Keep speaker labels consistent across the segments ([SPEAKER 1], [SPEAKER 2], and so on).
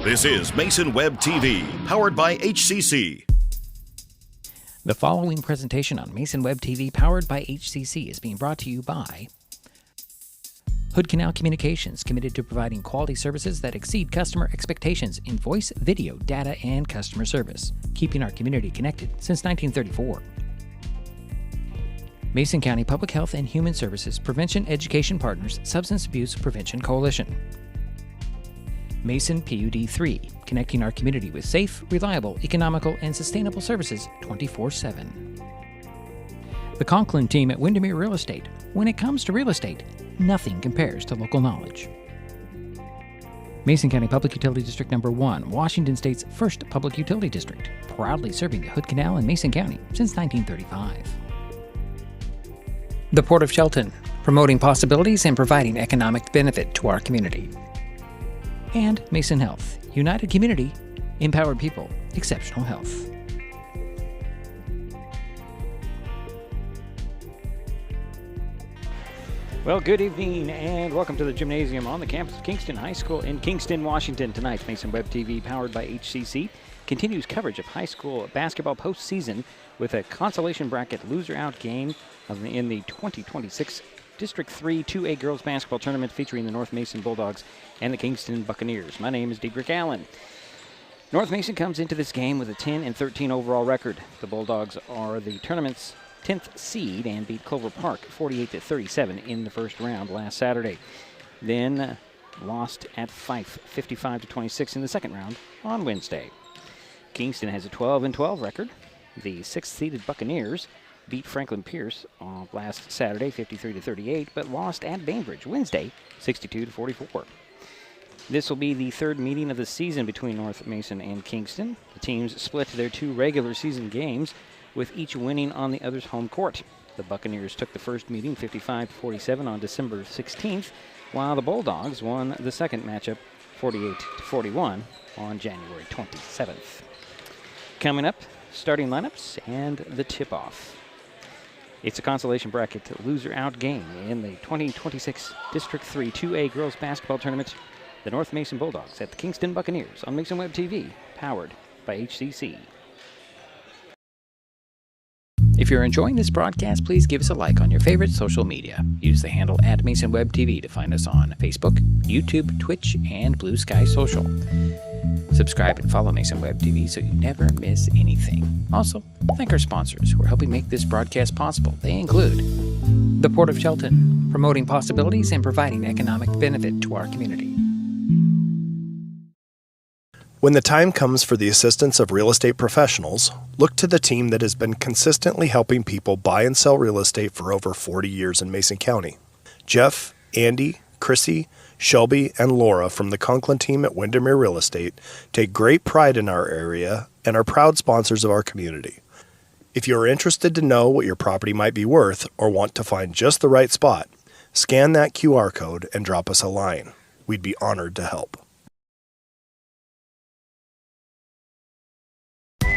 [SPEAKER 1] This is Mason Web TV, powered by HCC.
[SPEAKER 2] The following presentation on Mason Web TV, powered by HCC, is being brought to you by Hood Canal Communications, committed to providing quality services that exceed customer expectations in voice, video, data, and customer service, keeping our community connected since 1934. Mason County Public Health and Human Services Prevention Education Partners Substance Abuse Prevention Coalition. Mason PUD 3, connecting our community with safe, reliable, economical, and sustainable services 24/7. The Conklin team at Windermere Real Estate. When it comes to real estate, nothing compares to local knowledge. Mason County Public Utility District Number 1, Washington State's first public utility district, proudly serving the Hood Canal in Mason County since 1935. The Port of Shelton, promoting possibilities and providing economic benefit to our community. And Mason Health, united community, empowered people, exceptional health. Well, good evening and welcome to the gymnasium on the campus of Kingston High School in Kingston, Washington. Tonight's Mason Web TV, powered by HCC, continues coverage of high school basketball postseason with a consolation bracket loser-out game in the 2026 District 3 2A Girls Basketball Tournament featuring the North Mason Bulldogs and the Kingston Buccaneers. My name is Dedrick Allen. North Mason comes into this game with a 10-13 overall record. The Bulldogs are the tournament's 10th seed and beat Clover Park 48-37 in the first round last Saturday. Then lost at Fife 55-26 in the second round on Wednesday. Kingston has a 12-12 record. The 6th-seeded Buccaneers beat Franklin Pierce last Saturday 53-38, but lost at Bainbridge Wednesday 62-44. This will be the third meeting of the season between North Mason and Kingston. The teams split their two regular season games, with each winning on the other's home court. The Buccaneers took the first meeting 55-47 on December 16th, while the Bulldogs won the second matchup 48-41 on January 27th. Coming up, starting lineups and the tip-off. It's a consolation bracket loser-out game in the 2026 District 3 2A Girls Basketball Tournament. The North Mason Bulldogs at the Kingston Buccaneers on Mason Web TV, powered by HCC. If you're enjoying this broadcast, please give us a like on your favorite social media. Use the handle @MasonWebTV to find us on Facebook, YouTube, Twitch, and Blue Sky Social. Subscribe and follow Mason Web TV so you never miss anything. Also, thank our sponsors who are helping make this broadcast possible. They include the Port of Shelton, promoting possibilities and providing economic benefit to our community.
[SPEAKER 3] When the time comes for the assistance of real estate professionals, look to the team that has been consistently helping people buy and sell real estate for over 40 years in Mason County. Jeff, Andy, Chrissy, Shelby, and Laura from the Conklin team at Windermere Real Estate take great pride in our area and are proud sponsors of our community. If you are interested to know what your property might be worth or want to find just the right spot, scan that QR code and drop us a line. We'd be honored to help.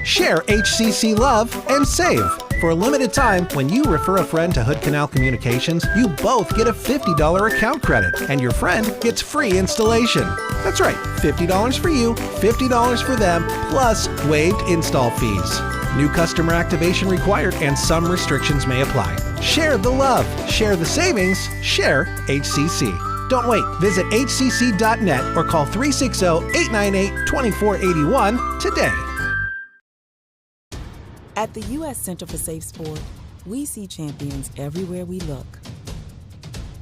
[SPEAKER 4] Share HCC love and save. For a limited time, when you refer a friend to Hood Canal Communications, you both get a $50 account credit, and your friend gets free installation. That's right, $50 for you, $50 for them, plus waived install fees. New customer activation required, and some restrictions may apply. Share the love, share the savings, share HCC. Don't wait. Visit hcc.net or call 360-898-2481 today.
[SPEAKER 5] At the U.S. Center for Safe Sport, we see champions everywhere we look.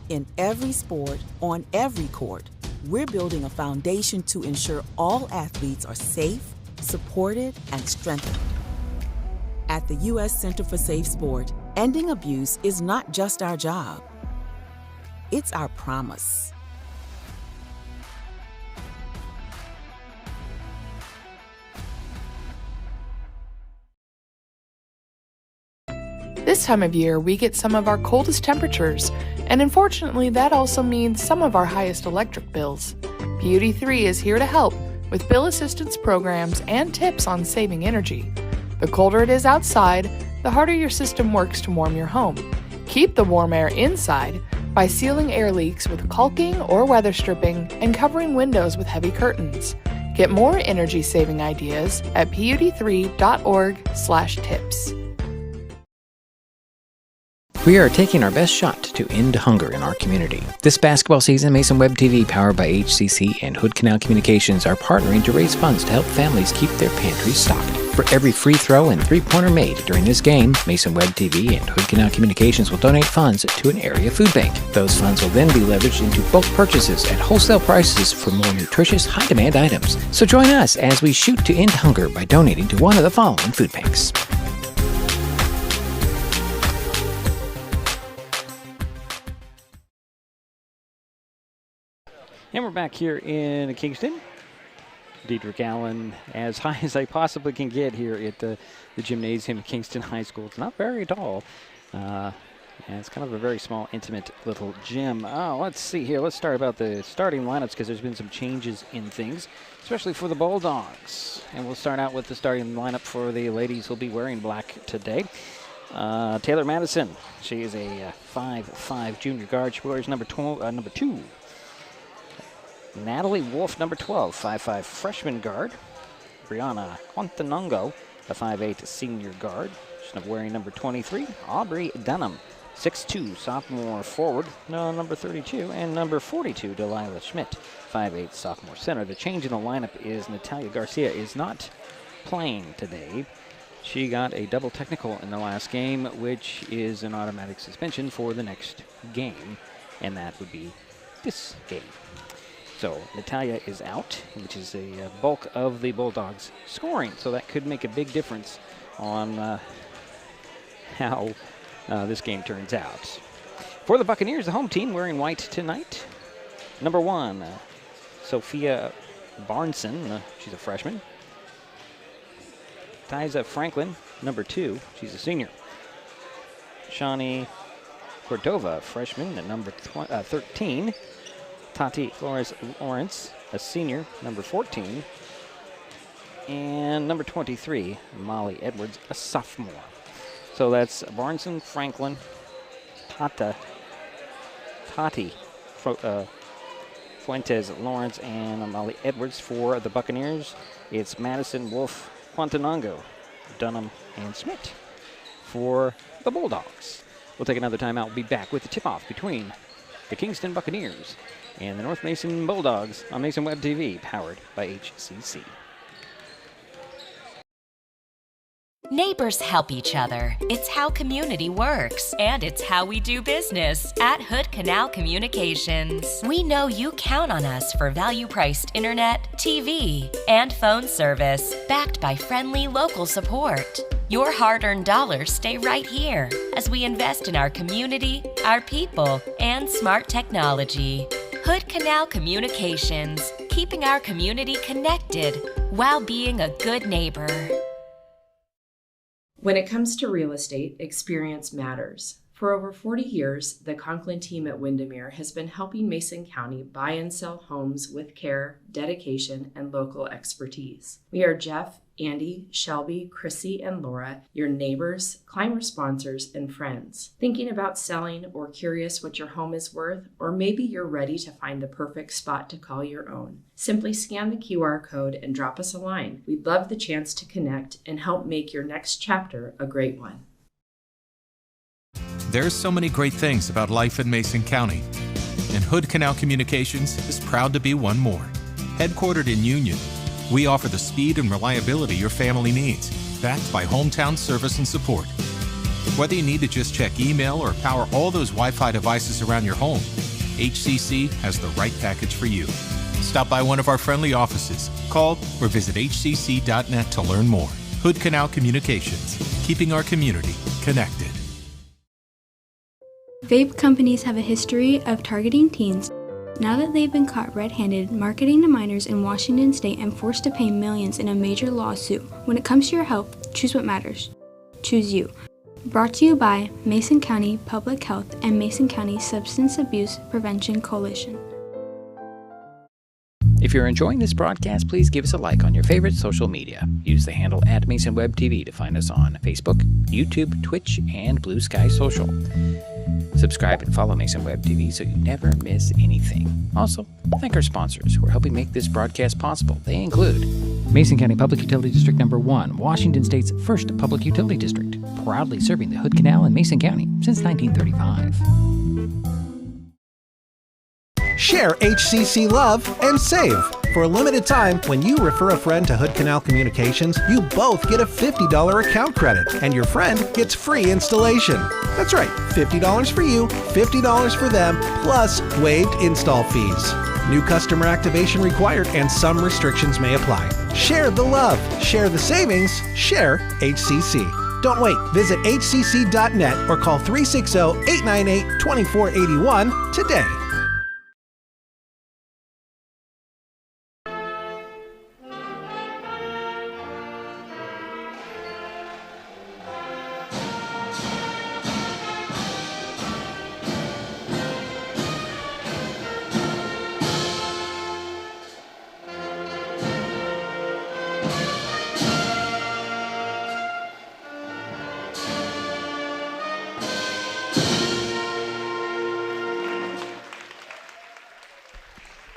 [SPEAKER 5] In every sport, on every court, we're building a foundation to ensure all athletes are safe, supported, and strengthened. At the U.S. Center for Safe Sport, ending abuse is not just our job. It's our promise.
[SPEAKER 6] This time of year, we get some of our coldest temperatures, and unfortunately, that also means some of our highest electric bills. PUD 3 is here to help with bill assistance programs and tips on saving energy. The colder it is outside, the harder your system works to warm your home. Keep the warm air inside by sealing air leaks with caulking or weather stripping and covering windows with heavy curtains. Get more energy-saving ideas at pud3.org/tips.
[SPEAKER 2] We are taking our best shot to end hunger in our community. This basketball season, Mason Web TV, powered by HCC and Hood Canal Communications, are partnering to raise funds to help families keep their pantries stocked. For every free throw and three-pointer made during this game, Mason Web TV and Hood Canal Communications will donate funds to an area food bank. Those funds will then be leveraged into bulk purchases at wholesale prices for more nutritious, high-demand items. So join us as we shoot to end hunger by donating to one of the following food banks. And we're back here in Kingston. Diedrich Allen, as high as I possibly can get here at the gymnasium at Kingston High School. It's not very tall. And it's kind of a very small, intimate little gym. Let's see here. Let's start about the starting lineups because there's been some changes in things, especially for the Bulldogs. And we'll start out with the starting lineup for the ladies who'll be wearing black today. Taylor Madison, she is a 5'5" junior guard. She wears number 2. Natalie Wolf, number 12, 5'5" freshman guard. Brianna Quantanongo, a 5'8" senior guard. She's wearing number 23. Aubrey Dunham, 6'2", sophomore forward, number 32. And number 42, Delilah Schmidt, 5'8", sophomore center. The change in the lineup is Natalia Garcia is not playing today. She got a double technical in the last game, which is an automatic suspension for the next game, and that would be this game. So Natalia is out, which is a bulk of the Bulldogs' scoring. So that could make a big difference on how this game turns out. For the Buccaneers, the home team wearing white tonight. Number 1, Sophia Barnson. She's a freshman. Tyza Franklin, number 2. She's a senior. Shani Cordova, freshman, at number 13. Tati Flores Lawrence, a senior, number 14. And number 23, Molly Edwards, a sophomore. So that's Barnson, Franklin, Tati Fuentes Lawrence, and Molly Edwards. For the Buccaneers, it's Madison, Wolf, Quantanongo, Dunham, and Schmidt. For the Bulldogs, we'll take another timeout. We'll be back with the tip-off between the Kingston Buccaneers and the North Mason Bulldogs on Mason Web TV, powered by HCC.
[SPEAKER 7] Neighbors help each other. It's how community works, and it's how we do business at Hood Canal Communications. We know you count on us for value-priced internet, TV, and phone service, backed by friendly local support. Your hard-earned dollars stay right here as we invest in our community, our people, and smart technology. Hood Canal Communications, keeping our community connected while being a good neighbor.
[SPEAKER 8] When it comes to real estate, experience matters. For over 40 years, the Conklin team at Windermere has been helping Mason County buy and sell homes with care, dedication, and local expertise. We are Jeff, Andy, Shelby, Chrissy, and Laura, your neighbors, climber sponsors, and friends. Thinking about selling or curious what your home is worth, or maybe you're ready to find the perfect spot to call your own. Simply scan the QR code and drop us a line. We'd love the chance to connect and help make your next chapter a great one.
[SPEAKER 9] There's so many great things about life in Mason County, and Hood Canal Communications is proud to be one more. Headquartered in Union, we offer the speed and reliability your family needs, backed by hometown service and support. Whether you need to just check email or power all those Wi-Fi devices around your home, HCC has the right package for you. Stop by one of our friendly offices, call, or visit hcc.net to learn more. Hood Canal Communications, keeping our community connected.
[SPEAKER 10] Vape companies have a history of targeting teens. Now that they've been caught red-handed marketing to minors in Washington state and forced to pay millions in a major lawsuit, when it comes to your health, choose what matters. Choose you. Brought to you by Mason County Public Health and Mason County Substance Abuse Prevention Coalition.
[SPEAKER 2] If you're enjoying this broadcast, please give us a like on your favorite social media. Use the handle @MasonWebTV to find us on Facebook, YouTube, Twitch, and Blue Sky Social. Subscribe and follow Mason Web TV so you never miss anything. Also, thank our sponsors who are helping make this broadcast possible. They include Mason County Public Utility District Number 1, Washington State's first public utility district, proudly serving the Hood Canal in Mason County since 1935.
[SPEAKER 4] Share HCC love and save. For a limited time, when you refer a friend to Hood Canal Communications, you both get a $50 account credit, and your friend gets free installation. That's right, $50 for you, $50 for them, plus waived install fees. New customer activation required, and some restrictions may apply. Share the love, share the savings, share HCC. Don't wait. Visit hcc.net or call 360-898-2481 today.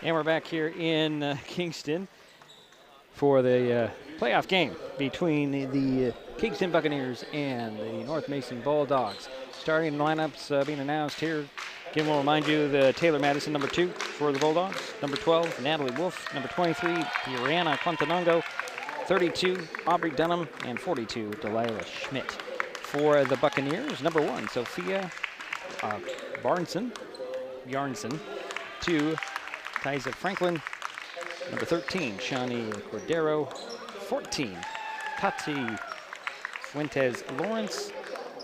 [SPEAKER 2] And we're back here in Kingston for the playoff game between the Kingston Buccaneers and the North Mason Bulldogs. Starting lineups being announced here. Again, we'll remind you the Taylor Madison, number 2 for the Bulldogs. Number 12, Natalie Wolf. Number 23, Brianna Quantanongo. 32, Aubrey Dunham. And 42, Delilah Schmidt. For the Buccaneers, number 1, Sophia Bjarnson. 2, Tyza Franklin. Number 13, Shawnee Cordero. 14, Tati Fuentes Lawrence.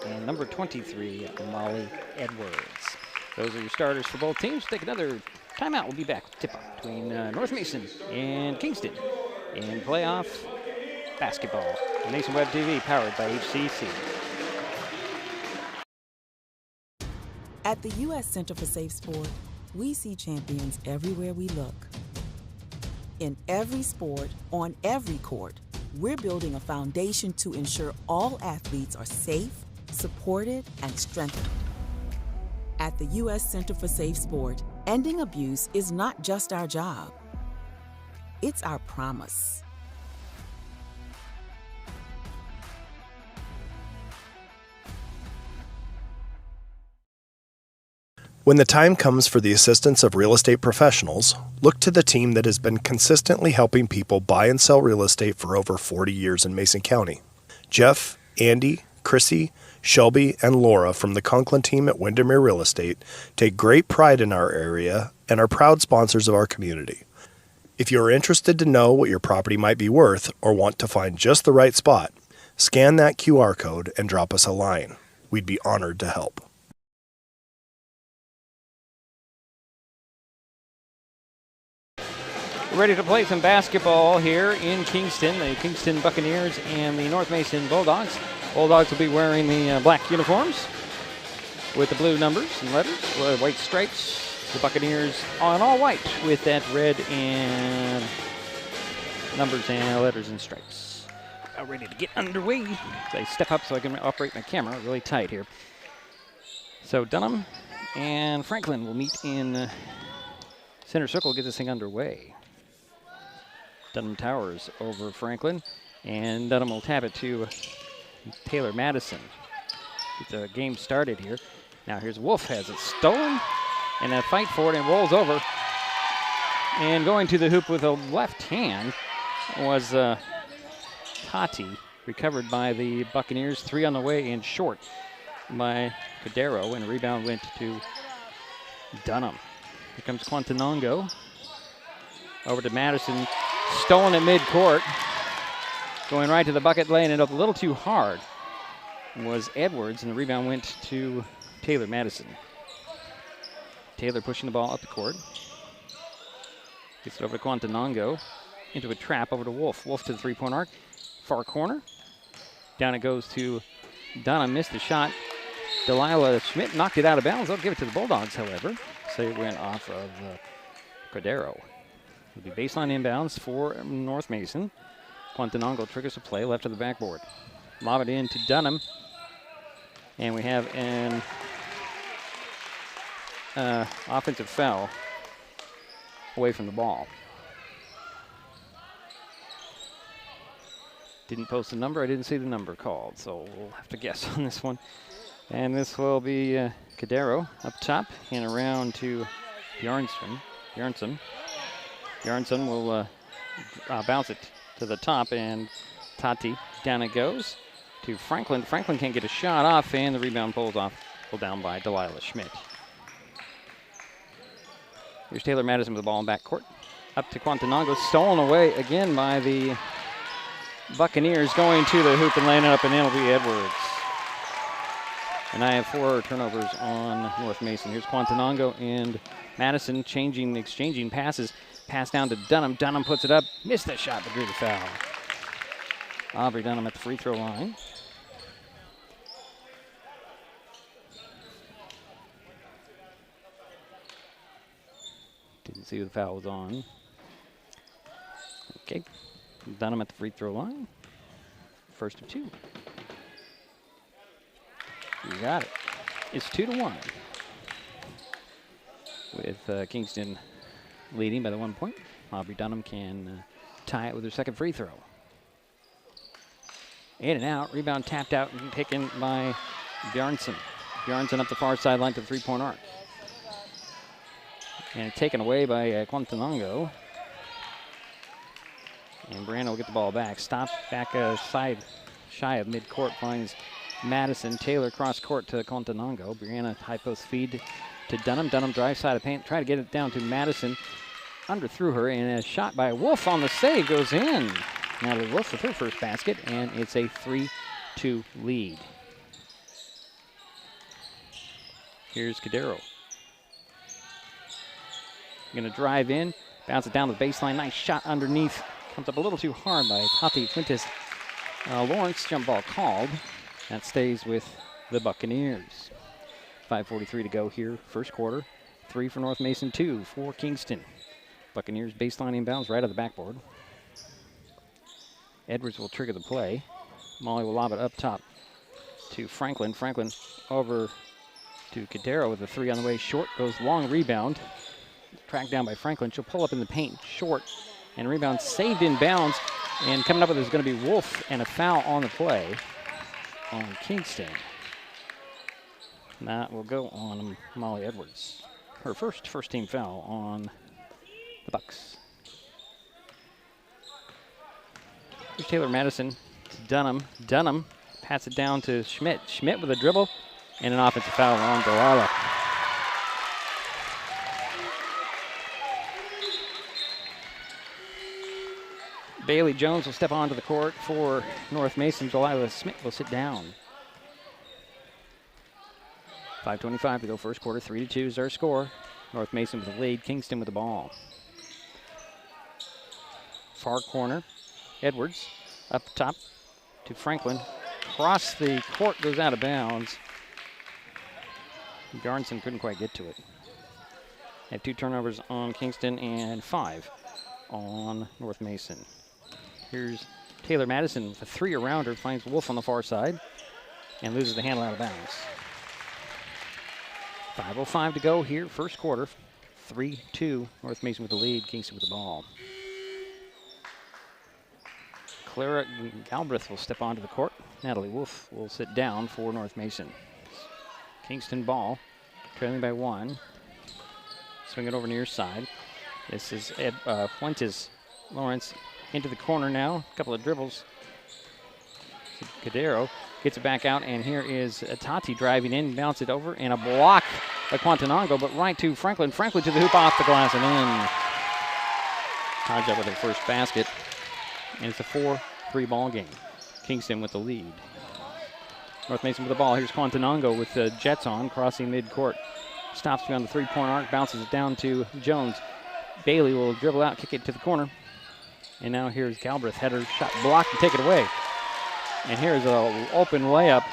[SPEAKER 2] And number 23, Molly Edwards. Those are your starters for both teams. Take another timeout. We'll be back. Tip-off between North Mason and Kingston in playoff basketball. Mason Web TV, powered by HCC.
[SPEAKER 5] At the U.S. Center for Safe Sport, we see champions everywhere we look. In every sport, on every court, we're building a foundation to ensure all athletes are safe, supported, and strengthened. At the U.S. Center for Safe Sport, ending abuse is not just our job. It's our promise.
[SPEAKER 3] When the time comes for the assistance of real estate professionals, look to the team that has been consistently helping people buy and sell real estate for over 40 years in Mason County. Jeff, Andy, Chrissy, Shelby, and Laura from the Conklin team at Windermere Real Estate take great pride in our area and are proud sponsors of our community. If you are interested to know what your property might be worth or want to find just the right spot, scan that QR code and drop us a line. We'd be honored to help.
[SPEAKER 2] We're ready to play some basketball here in Kingston. The Kingston Buccaneers and the North Mason Bulldogs. Bulldogs will be wearing the black uniforms with the blue numbers and letters, white stripes. The Buccaneers on all white with that red and numbers and letters and stripes. Now ready to get underway. I step up so I can operate my camera really tight here. So Dunham and Franklin will meet in center circle, get this thing underway. Dunham towers over Franklin, and Dunham will tap it to Taylor Madison. Get the game started here. Now here's Wolf, has it stolen, and a fight for it, and rolls over. And going to the hoop with a left hand was Tati, recovered by the Buccaneers. 3 on the way and short by Cordero, and the rebound went to Dunham. Here comes Quantanongo. Over to Madison. Stolen at midcourt. Going right to the bucket, laying it up a little too hard was Edwards, and the rebound went to Taylor Madison. Taylor pushing the ball up the court. Gets it over to Quantanongo. Into a trap over to Wolf. Wolf to the three-point arc. Far corner. Down it goes to Dunham. Missed the shot. Delilah Schmidt knocked it out of bounds. They'll give it to the Bulldogs, however. So it went off of Cordero. It'll be baseline inbounds for North Mason. Quantanongo triggers a play left of the backboard. Lob it in to Dunham. And we have an offensive foul away from the ball. Didn't post the number. I didn't see the number called, so we'll have to guess on this one. And this will be Cadero up top and around to Bjornsson. Bjornsson will bounce it to the top, and Tati, down it goes to Franklin. Franklin can't get a shot off, and the rebound pulled down by Delilah Schmidt. Here's Taylor Madison with the ball in backcourt. Up to Quantanango, stolen away again by the Buccaneers, going to the hoop and laying it up, and it'll be Edwards. And I have 4 turnovers on North Mason. Here's Quantanango and Madison exchanging passes. Pass down to Dunham. Dunham puts it up. Missed the shot, but drew the foul. Aubrey Dunham at the free throw line. Didn't see who the foul was on. Okay. Dunham at the free throw line. First of 2. You got it. It's 2-1. With Kingston leading by the 1 point. Aubrey Dunham can tie it with her second free throw. In and out. Rebound tapped out and taken by Bjornsson. Bjornsson up the far sideline to the 3-point arc. And taken away by Quantanango. And Brianna will get the ball back. Stops back side shy of midcourt. Finds Madison. Taylor cross court to Quantanango. Brianna high post feed to Dunham. Dunham drive side of paint. Try to get it down to Madison. Underthrew her, and a shot by Wolf on the save goes in. Now to Wolf with her first basket, and it's a 3-2 lead. Here's Cadero. Going to drive in, bounce it down to the baseline. Nice shot underneath. Comes up a little too hard by Tati Fuentes. Lawrence, jump ball called. That stays with the Buccaneers. 5:43 to go here, first quarter. 3 for North Mason, 2 for Kingston. Buccaneers baseline inbounds right at the backboard. Edwards will trigger the play. Molly will lob it up top to Franklin. Franklin over to Cadero with a 3 on the way. Short goes long rebound. Tracked down by Franklin. She'll pull up in the paint short, and rebound saved in bounds. And coming up with it is going to be Wolf, and a foul on the play on Kingston. That will go on Molly Edwards. Her first team foul on the Bucks. Here's Taylor Madison to Dunham. Dunham pats it down to Schmidt. Schmidt with a dribble and an offensive foul on Delilah. Bailey Jones will step onto the court for North Mason. Delilah Smith will sit down. 5:25 to go first quarter. 3-2 is our score. North Mason with the lead. Kingston with the ball. Far corner. Edwards up top to Franklin. Cross the court, goes out of bounds. Bjornsson couldn't quite get to it. Have 2 turnovers on Kingston and 5 on North Mason. Here's Taylor Madison with a 3 around her. Finds Wolf on the far side and loses the handle out of bounds. 5:05 to go here, first quarter. 3-2, North Mason with the lead, Kingston with the ball. Clara Galbraith will step onto the court. Natalie Wolf will sit down for North Mason. Kingston ball, trailing by 1. Swing it over near side. This is Fuentes. Lawrence into the corner now. A couple of dribbles. Cadero gets it back out, and here is Tati driving in, bounce it over, and a block by Quantanango, but right to Franklin. Franklin to the hoop, off the glass, and in. Tarja with her first basket, and it's a 4-3 ball game. Kingston with the lead. North Mason with the ball. Here's Quantanango with the Jets on, crossing midcourt. Stops beyond the 3-point arc, bounces it down to Jones. Bailey will dribble out, kick it to the corner. And now here's Galbraith, header, shot blocked, and take it away. And here's an open layup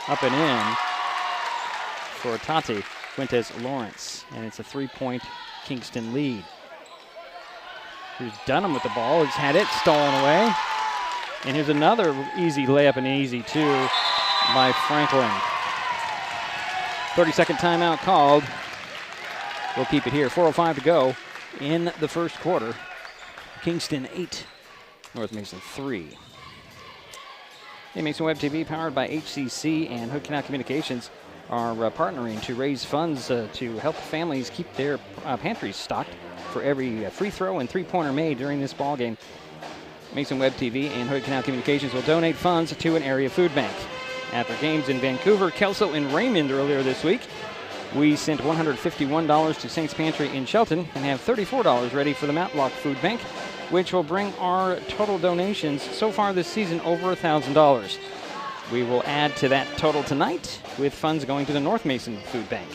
[SPEAKER 2] up and in for Tati Fuentes Lawrence. And it's a 3-point Kingston lead. Here's Dunham with the ball. He's had it stolen away. And here's another easy layup and easy 2 by Franklin. 30-second timeout called. We'll keep it here. 4:05 to go in the first quarter. Kingston 8, North Mason 3. Hey, Mason Web TV, powered by HCC and Hood Canal Communications, are partnering to raise funds to help families keep their pantries stocked for every free throw and three-pointer made during this ball game. Mason Web TV and Hood Canal Communications will donate funds to an area food bank. After games in Vancouver, Kelso, and Raymond earlier this week, we sent $151 to Saints Pantry in Shelton and have $34 ready for the Matlock Food Bank, which will bring our total donations so far this season over $1,000. We will add to that total tonight with funds going to the North Mason Food Bank.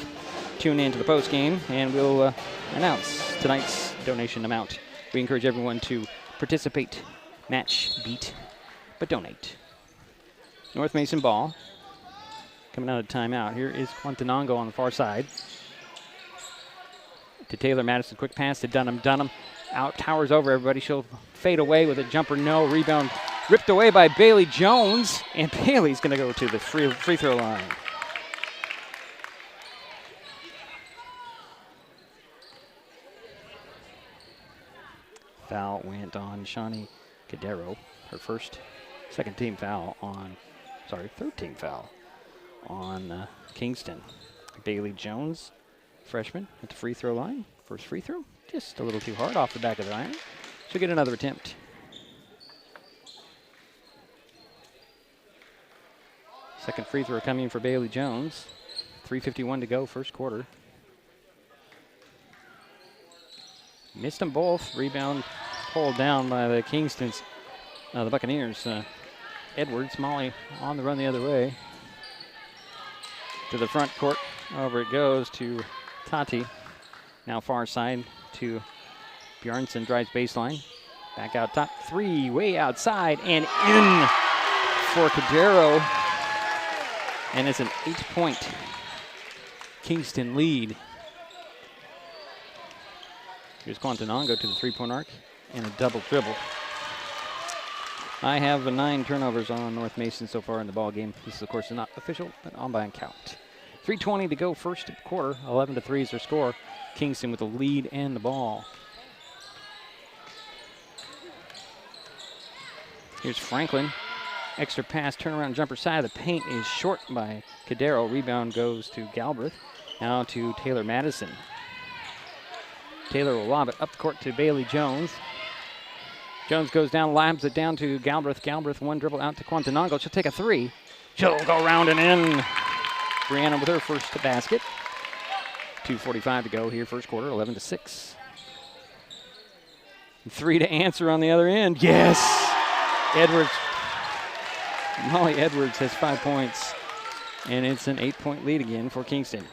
[SPEAKER 2] Tune in to the post game and we'll announce tonight's donation amount. We encourage everyone to participate, match, beat, but donate. North Mason ball coming out of timeout. Here is Quantanongo on the far side. To Taylor Madison, quick pass to Dunham. Dunham out, towers over everybody. She'll fade away with a jumper, no. Rebound ripped away by Bailey Jones, and Bailey's going to go to the free throw line. Foul went on Shawnee Cadero, her third team foul on Kingston. Bailey Jones, freshman, at the free throw line. First free throw, just a little too hard off the back of the iron. She'll get another attempt. Second free throw coming for Bailey Jones. 3:51 to go, first quarter. Missed them both. Rebound pulled down by the the Buccaneers. Edwards, Molly on the run the other way. To the front court. Over it goes to Tati. Now far side to Bjornsson, drives baseline. Back out top. Three, way outside and in for Cadero. And it's an 8-point Kingston lead. Here's Quantanongo to the three-point arc and a double dribble. I have 9 turnovers on North Mason so far in the ball game. This is, of course, not official, but on by count. 3:20 to go, first quarter. 11-3 is their score. Kingston with the lead and the ball. Here's Franklin. Extra pass, turnaround jumper side of the paint is short by Cadero. Rebound goes to Galbraith. Now to Taylor Madison. Taylor will lob it up court to Bailey Jones. Jones goes down, lobs it down to Galbraith. Galbraith, one dribble out to Quantanongo. She'll take a three. She'll go round and in. Brianna with her first basket. 2:45 to go here, first quarter, 11-6. 3 to answer on the other end. Yes! Edwards. Molly Edwards has 5 points, and it's an 8-point lead again for Kingston.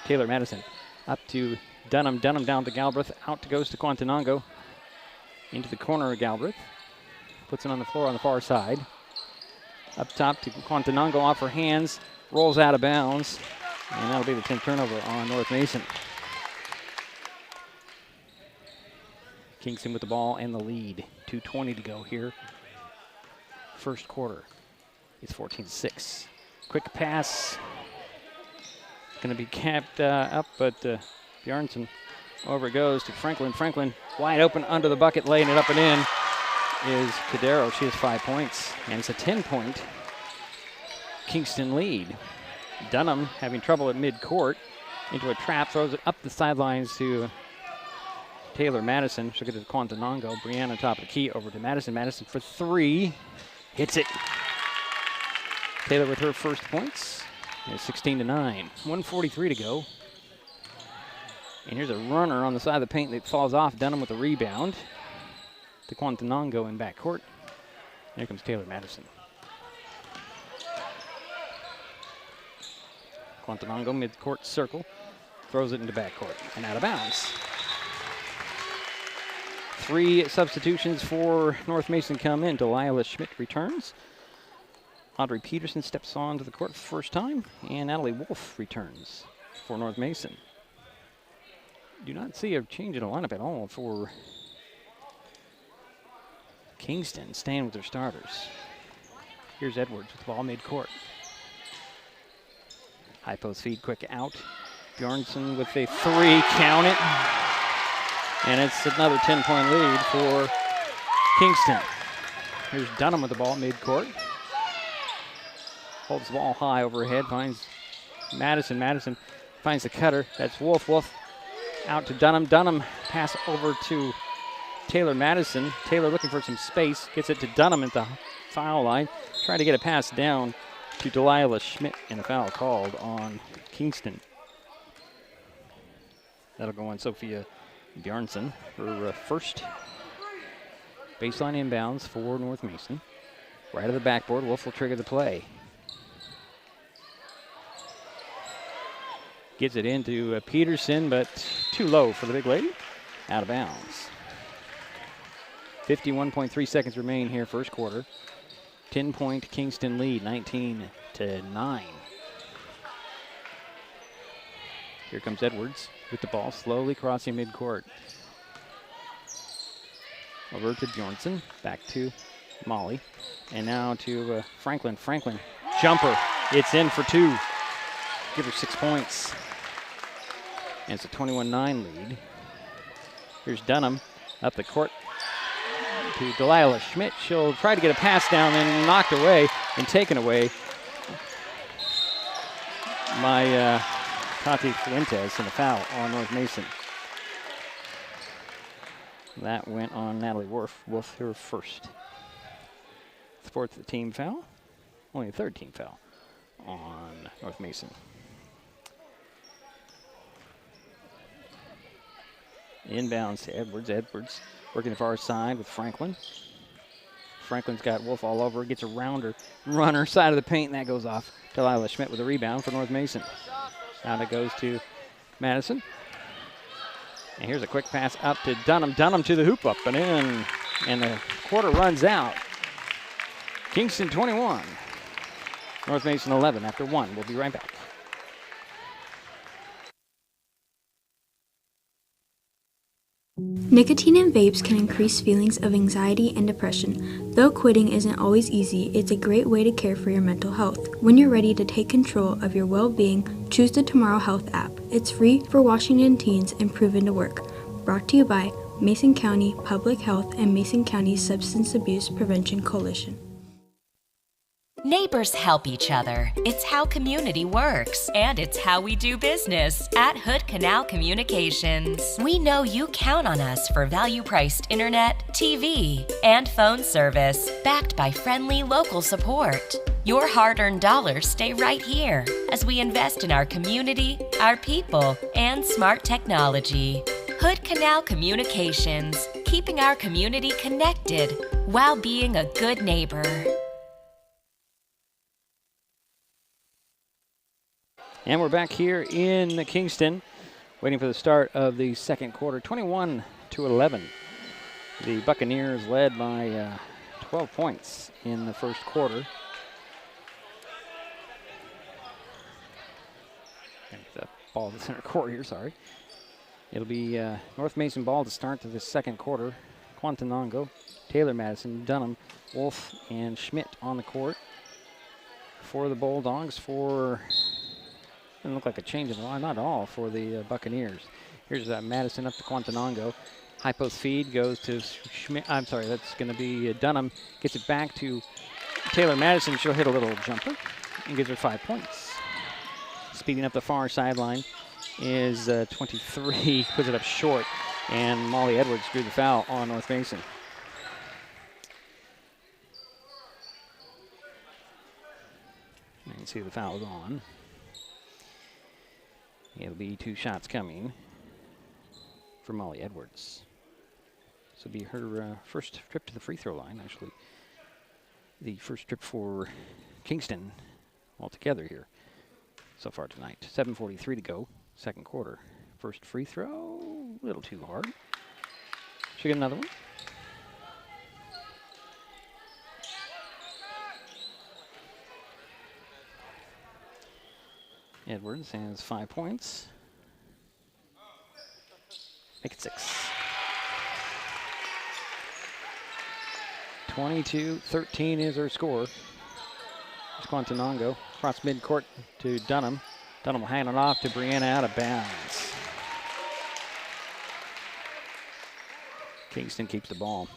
[SPEAKER 2] Taylor Madison up to Dunham. Dunham down to Galbraith. Out goes to Quantanongo. Into the corner of Galbraith. Puts it on the floor on the far side. Up top to Quantanongo off her hands. Rolls out of bounds. And that'll be the 10th turnover on North Mason. Kingston with the ball and the lead. 2:20 to go here. First quarter. It's 14-6. Quick pass. Going to be capped up, but Bjornsson over it goes to Franklin. Franklin wide open under the bucket, laying it up and in is Cadero. She has 5 points, and it's a 10-point Kingston lead. Dunham having trouble at midcourt. Into a trap, throws it up the sidelines to Taylor Madison. She'll get to Quantanongo. Brianna top of the key over to Madison. Madison for 3. Hits it. Taylor with her first points. It's 16-9. 1:43 to go. And here's a runner on the side of the paint that falls off. Dunham with a rebound to Quantanongo in backcourt. Here comes Taylor Madison. Quantanongo midcourt circle. Throws it into backcourt and out of bounds. 3 substitutions for North Mason come in. Delilah Schmidt returns. Audrey Peterson steps onto the court for the first time. And Natalie Wolf returns for North Mason. Do not see a change in the lineup at all for Kingston, staying with their starters. Here's Edwards with the ball midcourt. High post feed, quick out. Bjornsson with a 3, count it. And it's another 10-point lead for Kingston. Here's Dunham with the ball midcourt. Holds the ball high overhead, finds Madison. Madison finds the cutter. That's Wolf. Wolf out to Dunham. Dunham pass over to Taylor Madison. Taylor looking for some space. Gets it to Dunham at the foul line. Trying to get a pass down to Delilah Schmidt, and a foul called on Kingston. That'll go on Sophia Bjornsson for first. Baseline inbounds for North Mason. Right of the backboard, Wolf will trigger the play. Gives it into Peterson, but too low for the big lady. Out of bounds. 51.3 seconds remain here, first quarter. 10-point Kingston lead, 19-9. Here comes Edwards with the ball, slowly crossing midcourt. Over to Bjornsson, back to Molly, and now to Franklin. Franklin, jumper, it's in for 2. Give her 6 points. And it's a 21-9 lead. Here's Dunham up the court to Delilah Schmidt. She'll try to get a pass down, and knocked away and taken away by Tati Fuentes, and a foul on North Mason. That went on Natalie Wolf. Wolf, her first. Fourth team foul. Only a third team foul on North Mason. Inbounds to Edwards. Edwards working the far side with Franklin. Franklin's got Wolf all over. Gets around her, runner side of the paint, and that goes off. Delilah Schmidt with a rebound for North Mason. Now it goes to Madison. And here's a quick pass up to Dunham. Dunham to the hoop, up and in. And the quarter runs out. Kingston 21. North Mason 11 after 1. We'll be right back.
[SPEAKER 10] Nicotine in vapes can increase feelings of anxiety and depression. Though quitting isn't always easy, it's a great way to care for your mental health. When you're ready to take control of your well-being, choose the Tomorrow Health app. It's free for Washington teens and proven to work. Brought to you by Mason County Public Health and Mason County Substance Abuse Prevention Coalition.
[SPEAKER 7] Neighbors help each other. It's how community works, and it's how we do business at Hood Canal Communications. We know you count on us for value-priced internet, TV, and phone service, backed by friendly local support. Your hard-earned dollars stay right here as we invest in our community, our people, and smart technology. Hood Canal Communications, keeping our community connected while being a good neighbor.
[SPEAKER 2] And we're back here in Kingston, waiting for the start of the second quarter. 21-11. The Buccaneers led by 12 points in the first quarter. The ball to the center court here, sorry. It'll be North Mason ball to start to the second quarter. Quantanongo, Taylor Madison, Dunham, Wolf, and Schmidt on the court. For the Bulldogs, doesn't look like a change in the line, not at all, for the Buccaneers. Here's Madison up to Quantanongo. High post feed goes to Schmidt. I'm sorry, that's going to be Dunham. Gets it back to Taylor Madison. She'll hit a little jumper and gives her 5 points. Speeding up the far sideline is 23. Puts it up short, and Molly Edwards drew the foul on North Mason. You can see the foul is on. It'll be 2 shots coming for Molly Edwards. This will be her first trip to the free throw line, actually. The first trip for Kingston altogether here so far tonight. 7:43 to go, second quarter. First free throw, a little too hard. Should get another one. Edwards has 5 points. Make it 6. 22-13 is her score. There's Quantanongo. Cross midcourt to Dunham. Dunham will hand it off to Brianna out of bounds. Kingston keeps the ball.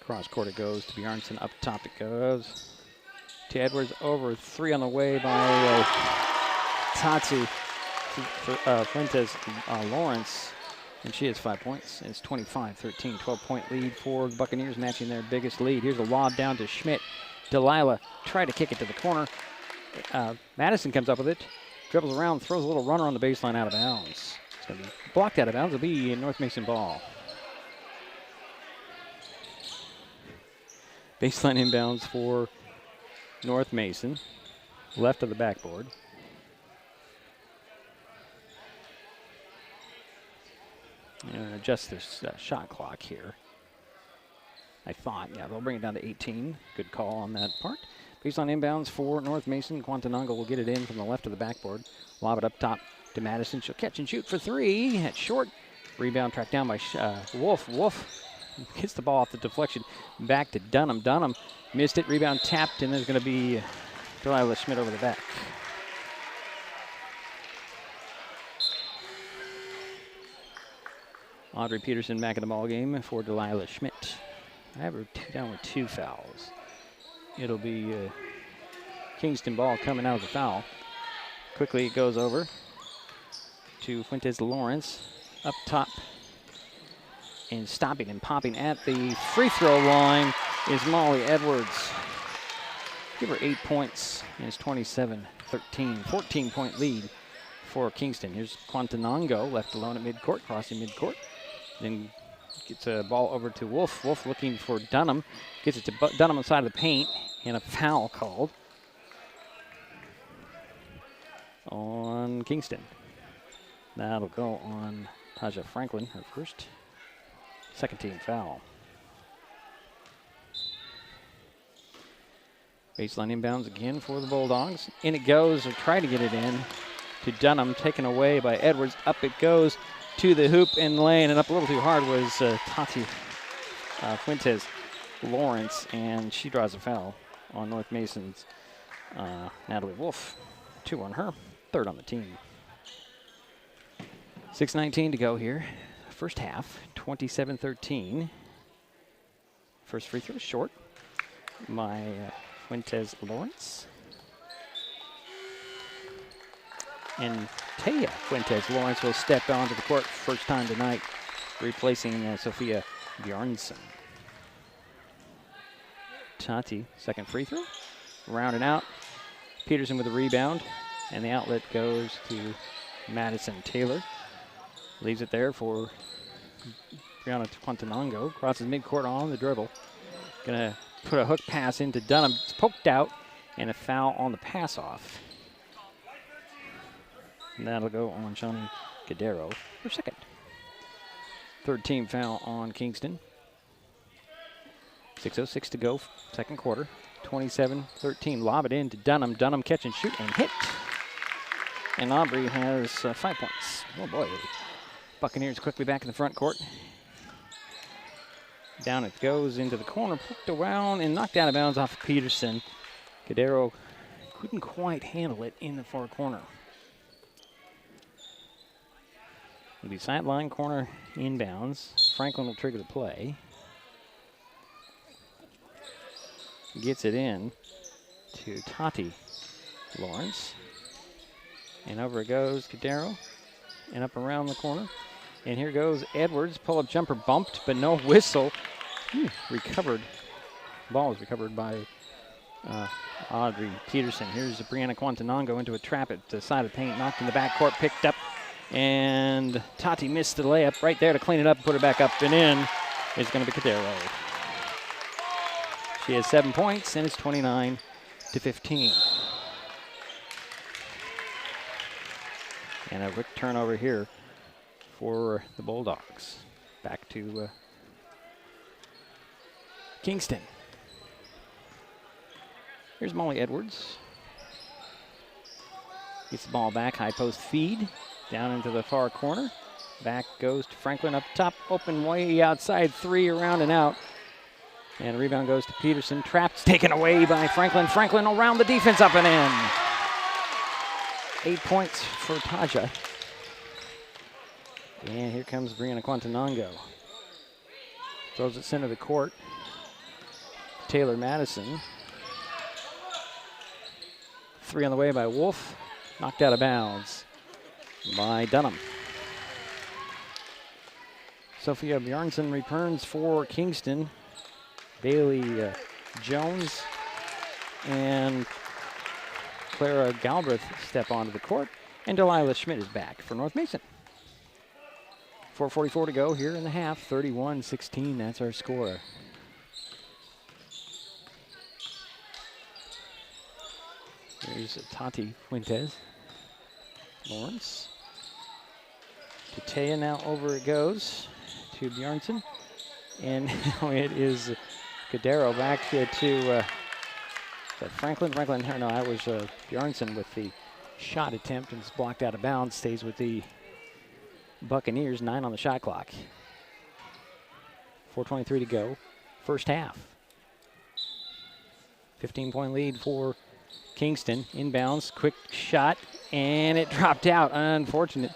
[SPEAKER 2] Cross court it goes to Bjarnson. Up top it goes to Edwards. Over 3 on the way by Tati Fuentes Lawrence. And she has 5 points. It's 25-13, 12-point lead for the Buccaneers, matching their biggest lead. Here's a lob down to Schmidt. Delilah tried to kick it to the corner. Madison comes up with it, dribbles around, throws a little runner on the baseline out of bounds. It's going to be blocked out of bounds. It'll be a North Mason ball. Baseline inbounds for North Mason, left of the backboard. And adjust this shot clock here. I thought, yeah, they'll bring it down to 18. Good call on that part. Baseline inbounds for North Mason. Quantanango will get it in from the left of the backboard. Lob it up top to Madison. She'll catch and shoot for 3. At short. Rebound tracked down by Wolf. Wolf gets the ball off the deflection. Back to Dunham. Dunham missed it. Rebound tapped, and there's going to be Delilah Schmidt over the back. Audrey Peterson back in the ball game for Delilah Schmidt. I have her down with 2 fouls. It'll be Kingston ball coming out of the foul. Quickly it goes over to Fuentes Lawrence. Up top and stopping and popping at the free throw line is Molly Edwards. Give her 8 points, and it's 27-13. 14-point lead for Kingston. Here's Quantanango left alone at midcourt, crossing midcourt. Then gets a ball over to Wolf. Wolf looking for Dunham. Gets it to Dunham on the side of the paint, and a foul called on Kingston. That'll go on Taja Franklin, her first, second team foul. Baseline inbounds again for the Bulldogs. In it goes, or try to get it in to Dunham, taken away by Edwards. Up it goes to the hoop and lane, and up a little too hard was Tati Fuentes Lawrence, and she draws a foul on North Mason's Natalie Wolf. 2 on her, 3rd on the team. 6:19 to go here. First half, 27-13. First free throw short by Fuentes Lawrence. And Taya Fuentes Lawrence will step onto the court first time tonight, replacing Sophia Bjarnson. Tati, second free throw. Rounding out. Peterson with a rebound, and the outlet goes to Madison Taylor. Leaves it there for Brianna Quantanango. Crosses midcourt on the dribble. Gonna put a hook pass into Dunham. It's poked out, and a foul on the pass off. And that'll go on Shawnee Cadero for second. 3rd team foul on Kingston. 6:06 to go, second quarter. 27-13. Lob it in to Dunham. Dunham catch and shoot and hit. And Aubrey has 5 points. Oh boy. Buccaneers quickly back in the front court. Down it goes into the corner, poked around and knocked out of bounds off of Peterson. Cadero couldn't quite handle it in the far corner. It'll be sideline corner inbounds. Franklin will trigger the play. Gets it in to Tati Lawrence. And over it goes Cadero. And up around the corner. And here goes Edwards. Pull-up jumper bumped, but no whistle. Recovered. Ball is recovered by Audrey Peterson. Here's Brianna Quantanango into a trap at the side of the paint. Knocked in the backcourt, picked up. And Tati missed the layup right there to clean it up and put it back up and in. It's going to be Cadero. She has 7 points, and it's 29-15. And a quick turnover here for the Bulldogs. Back to Kingston. Here's Molly Edwards. Gets the ball back, high post feed, down into the far corner. Back goes to Franklin up top, open way outside, 3 around and out. And rebound goes to Peterson. Trapped, taken away by Franklin. Franklin around the defense, up and in. 8 points for Taja. And here comes Brianna Quantanongo. Throws it center of the court. Taylor Madison. 3 on the way by Wolf. Knocked out of bounds by Dunham. Sophia Bjornsson returns for Kingston. Bailey Jones and Clara Galbraith step onto the court, and Delilah Schmidt is back for North Mason. 4:44 to go here in the half, 31-16, that's our score. Here's Tati Fuentes. Lawrence. To Taya now over it goes to Bjornsson. And now it is Cadero back to Franklin. No, that was Bjornsson with the shot attempt and it's blocked out of bounds. Stays with the Buccaneers, 9 on the shot clock. 4:23 to go, first half. 15-point lead for Kingston. Inbounds, quick shot, and it dropped out. Unfortunate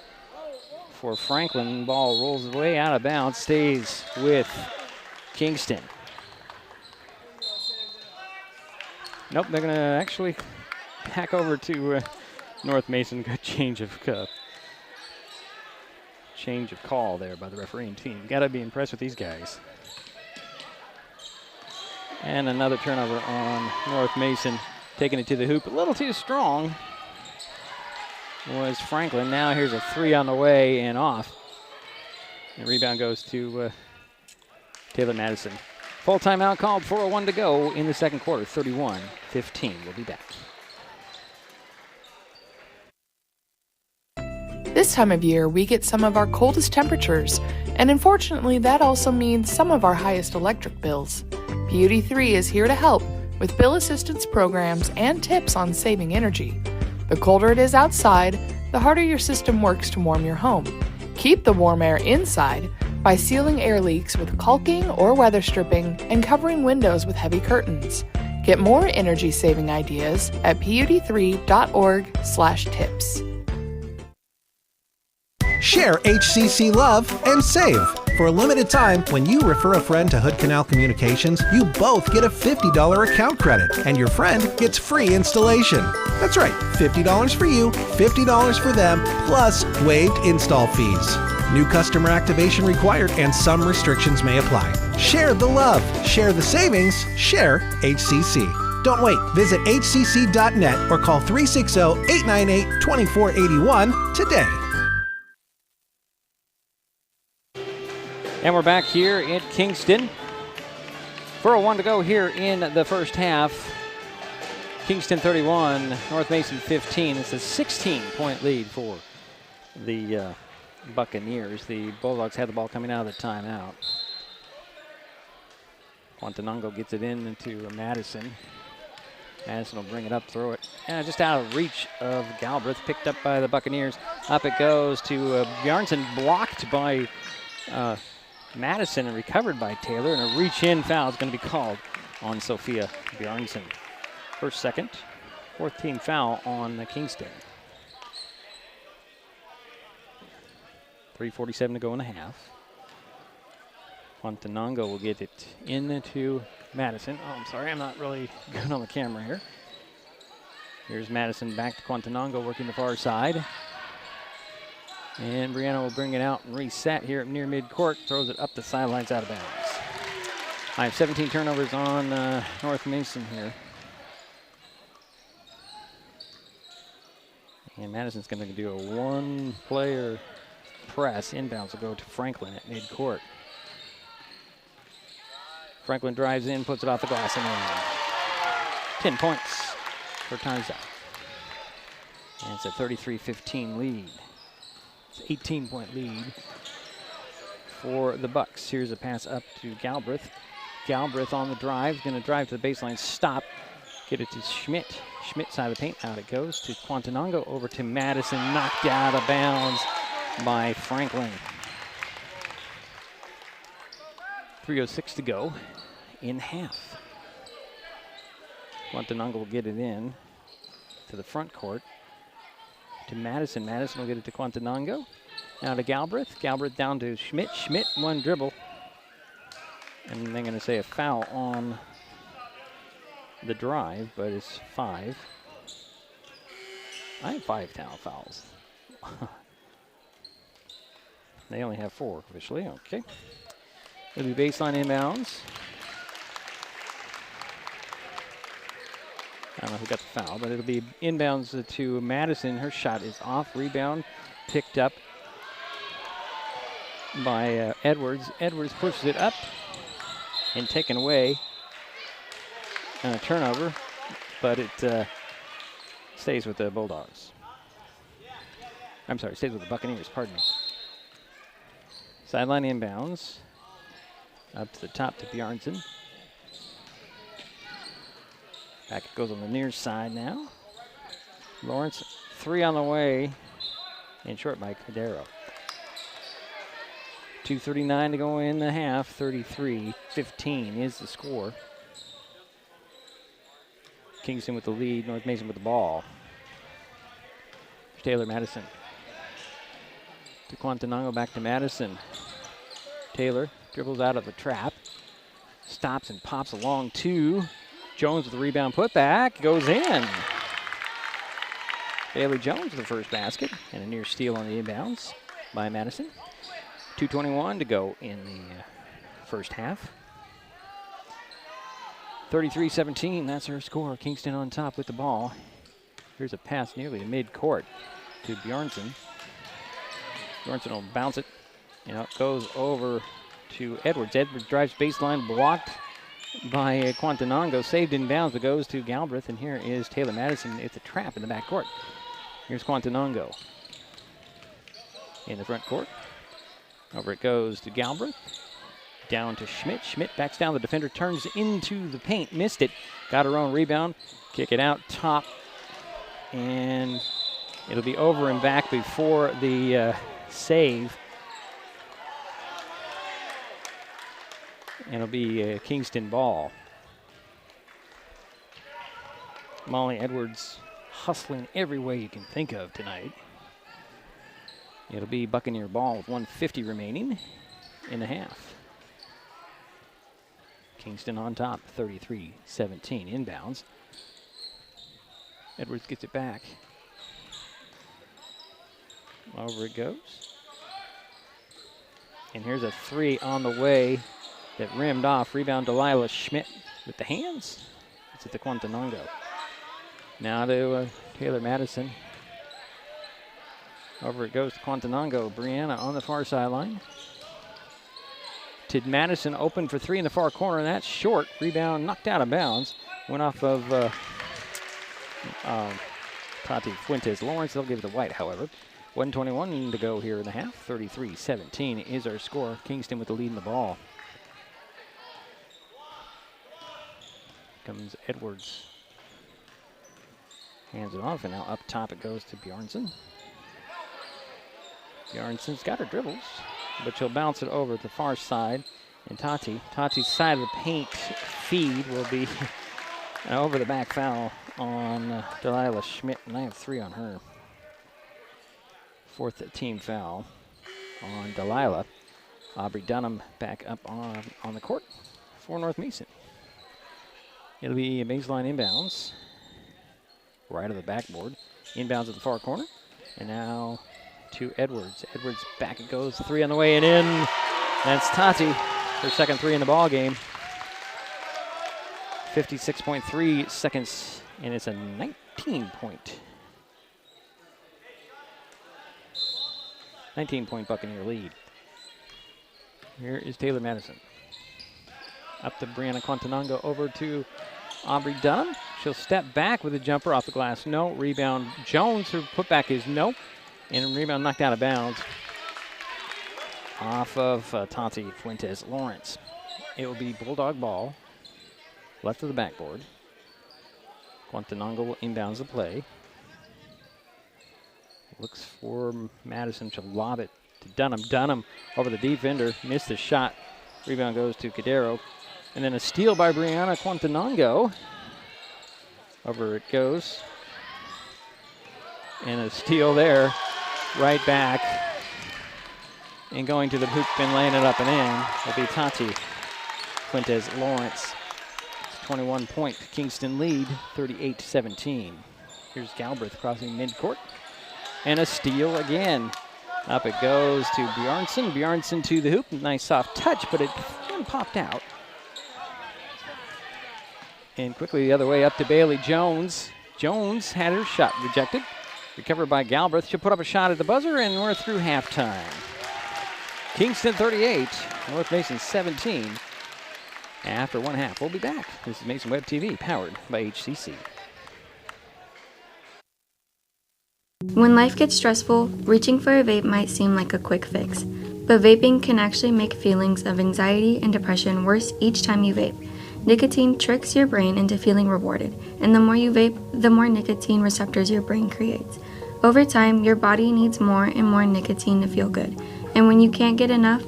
[SPEAKER 2] for Franklin. Ball rolls way out of bounds, stays with Kingston. Nope, they're going to actually back over to North Mason. Good change of call there by the refereeing team. Got to be impressed with these guys. And another turnover on North Mason, taking it to the hoop. A little too strong was Franklin. Now here's a 3 on the way and off. And rebound goes to Taylor Madison. Full timeout called, 4:01 to go in the second quarter, 31-15. We'll be back.
[SPEAKER 6] This time of year, we get some of our coldest temperatures, and unfortunately, that also means some of our highest electric bills. Beauty 3 is here to help with bill assistance programs and tips on saving energy. The colder it is outside, the harder your system works to warm your home. Keep the warm air inside by sealing air leaks with caulking or weather stripping and covering windows with heavy curtains. Get more energy-saving ideas at pud3.org/tips.
[SPEAKER 4] Share HCC love and save. For a limited time, when you refer a friend to Hood Canal Communications, you both get a $50 account credit, and your friend gets free installation. That's right, $50 for you, $50 for them, plus waived install fees. New customer activation required and some restrictions may apply. Share the love, share the savings, share HCC. Don't wait. Visit hcc.net or call 360-898-2481 today.
[SPEAKER 2] And we're back here at Kingston. 4:01 to go here in the first half. Kingston 31, North Mason 15. It's a 16-point lead for the Buccaneers. The Bulldogs had the ball coming out of the timeout. Quantanongo gets it into Madison. Madison will bring it up, throw it. Just out of reach of Galbraith, picked up by the Buccaneers. Up it goes to Bjornsson, blocked by Madison and recovered by Taylor, and a reach-in foul is going to be called on Sophia Bjornsson. First, second, fourth team foul on Kingston. 3:47 to go in the half. Quantanongo will get it into Madison. Oh, I'm sorry, I'm not really good on the camera here. Here's Madison back to Quantanongo working the far side. And Brianna will bring it out and reset here at near midcourt. Throws it up the sidelines out of bounds. I have 17 turnovers on North Mason here. And Madison's going to do a one-player press. Inbounds will go to Franklin at midcourt. Franklin drives in, puts it off the glass and in. 10 points for time's up. And it's a 33-15 lead. 18-point lead for the Bucks. Here's a pass up to Galbraith. Galbraith on the drive, going to drive to the baseline, stop, get it to Schmidt. Schmidt side of the paint, out it goes to Quantanongo, over to Madison, knocked out of bounds by Franklin. 3:06 to go in half. Quantanango will get it in to the front court to Madison. Madison will get it to Quantanango. Now to Galbraith. Galbraith down to Schmidt. Schmidt, one dribble. And they're going to say a foul on the drive, but it's 5. I have 5 fouls. They only have 4 officially. Okay. It'll be baseline inbounds. I don't know who got the foul, but it'll be inbounds to Madison. Her shot is off. Rebound picked up by Edwards. Edwards pushes it up and taken away. And a turnover, but it stays with the Bulldogs. I'm sorry, stays with the Buccaneers, pardon me. Sideline inbounds. Up to the top to Bjarnson. Back it goes on the near side now. Lawrence, 3 on the way. And short by Cadero. 2:39 to go in the half. 33-15 is the score. Kingston with the lead. North Mason with the ball. Taylor Madison. To Quantanango, back to Madison. Taylor dribbles out of the trap. Stops and pops along to Jones with the rebound putback. Goes in. Bailey Jones with the first basket. And a near steal on the inbounds by Madison. 2:21 to go in the first half. 33-17, that's our score. Kingston on top with the ball. Here's a pass nearly to mid-court to Bjarnson. Bjarnson will bounce it. You know, it goes over to Edwards. Edwards drives baseline, blocked by Quantanango. Saved in bounds, but goes to Galbraith. And here is Taylor Madison. It's a trap in the backcourt. Here's Quantanango in the front court. Over it goes to Galbraith. Down to Schmidt. Schmidt backs down. The defender turns into the paint. Missed it. Got her own rebound. Kick it out top. And it'll be over and back before the save. And it'll be Kingston ball. Molly Edwards hustling every way you can think of tonight. It'll be Buccaneer ball with 1:50 remaining in the half. Kingston on top, 33-17 inbounds. Edwards gets it back. Over it goes. And here's a 3 on the way that rimmed off. Rebound Delilah Schmidt with the hands. It's at the Quantanango. Now to Taylor Madison. Over it goes to Quantanango. Brianna on the far sideline. To Madison, open for 3 in the far corner, and that's short. Rebound knocked out of bounds. Went off of Tati Fuentes. Lawrence, they'll give it to White, however. 1:21 to go here in the half. 33-17 is our score. Kingston with the lead in the ball. Comes Edwards. Hands it off, and now up top it goes to Bjarnson. Bjarnson's got her dribbles, but she'll bounce it over to the far side. And Tati's side of the paint feed will be an over the back foul on Delilah Schmidt, and I have 3 on her. 4th team foul on Delilah. Aubrey Dunham back up on the court for North Mason. It'll be a baseline inbounds. Right of the backboard. Inbounds at the far corner. And now to Edwards. Edwards back it goes. 3 on the way and in. That's Tati. Her second 3 in the ball game. 56.3 seconds. And it's a 19-point Buccaneer lead. Here is Taylor Madison. Up to Brianna Quantanango, over to Aubrey Dunham. She'll step back with a jumper off the glass. No. Rebound Jones. Her putback is no. And rebound knocked out of bounds off of Tati Fuentes Lawrence. It will be Bulldog ball. Left of the backboard. Quantanango will inbounds the play. Looks for Madison. She'll lob it to Dunham. Dunham over the defender. Missed the shot. Rebound goes to Cadero. And then a steal by Brianna Quantanongo. Over it goes. And a steal there. Right back. And going to the hoop and laying it up and in will be Tati Fuentes Lawrence. 21-point Kingston lead, 38-17. Here's Galbraith crossing midcourt. And a steal again. Up it goes to Bjarnson. Bjarnson to the hoop. Nice soft touch, but it popped out. And quickly the other way up to Bailey Jones. Jones had her shot rejected. Recovered by Galbraith. She'll put up a shot at the buzzer, and we're through halftime. Kingston 38, North Mason 17. After one half, we'll be back. This is Mason Web TV, powered by HCC.
[SPEAKER 10] When life gets stressful, reaching for a vape might seem like a quick fix. But vaping can actually make feelings of anxiety and depression worse each time you vape. Nicotine tricks your brain into feeling rewarded, and the more you vape, the more nicotine receptors your brain creates. Over time, your body needs more and more nicotine to feel good, and when you can't get enough,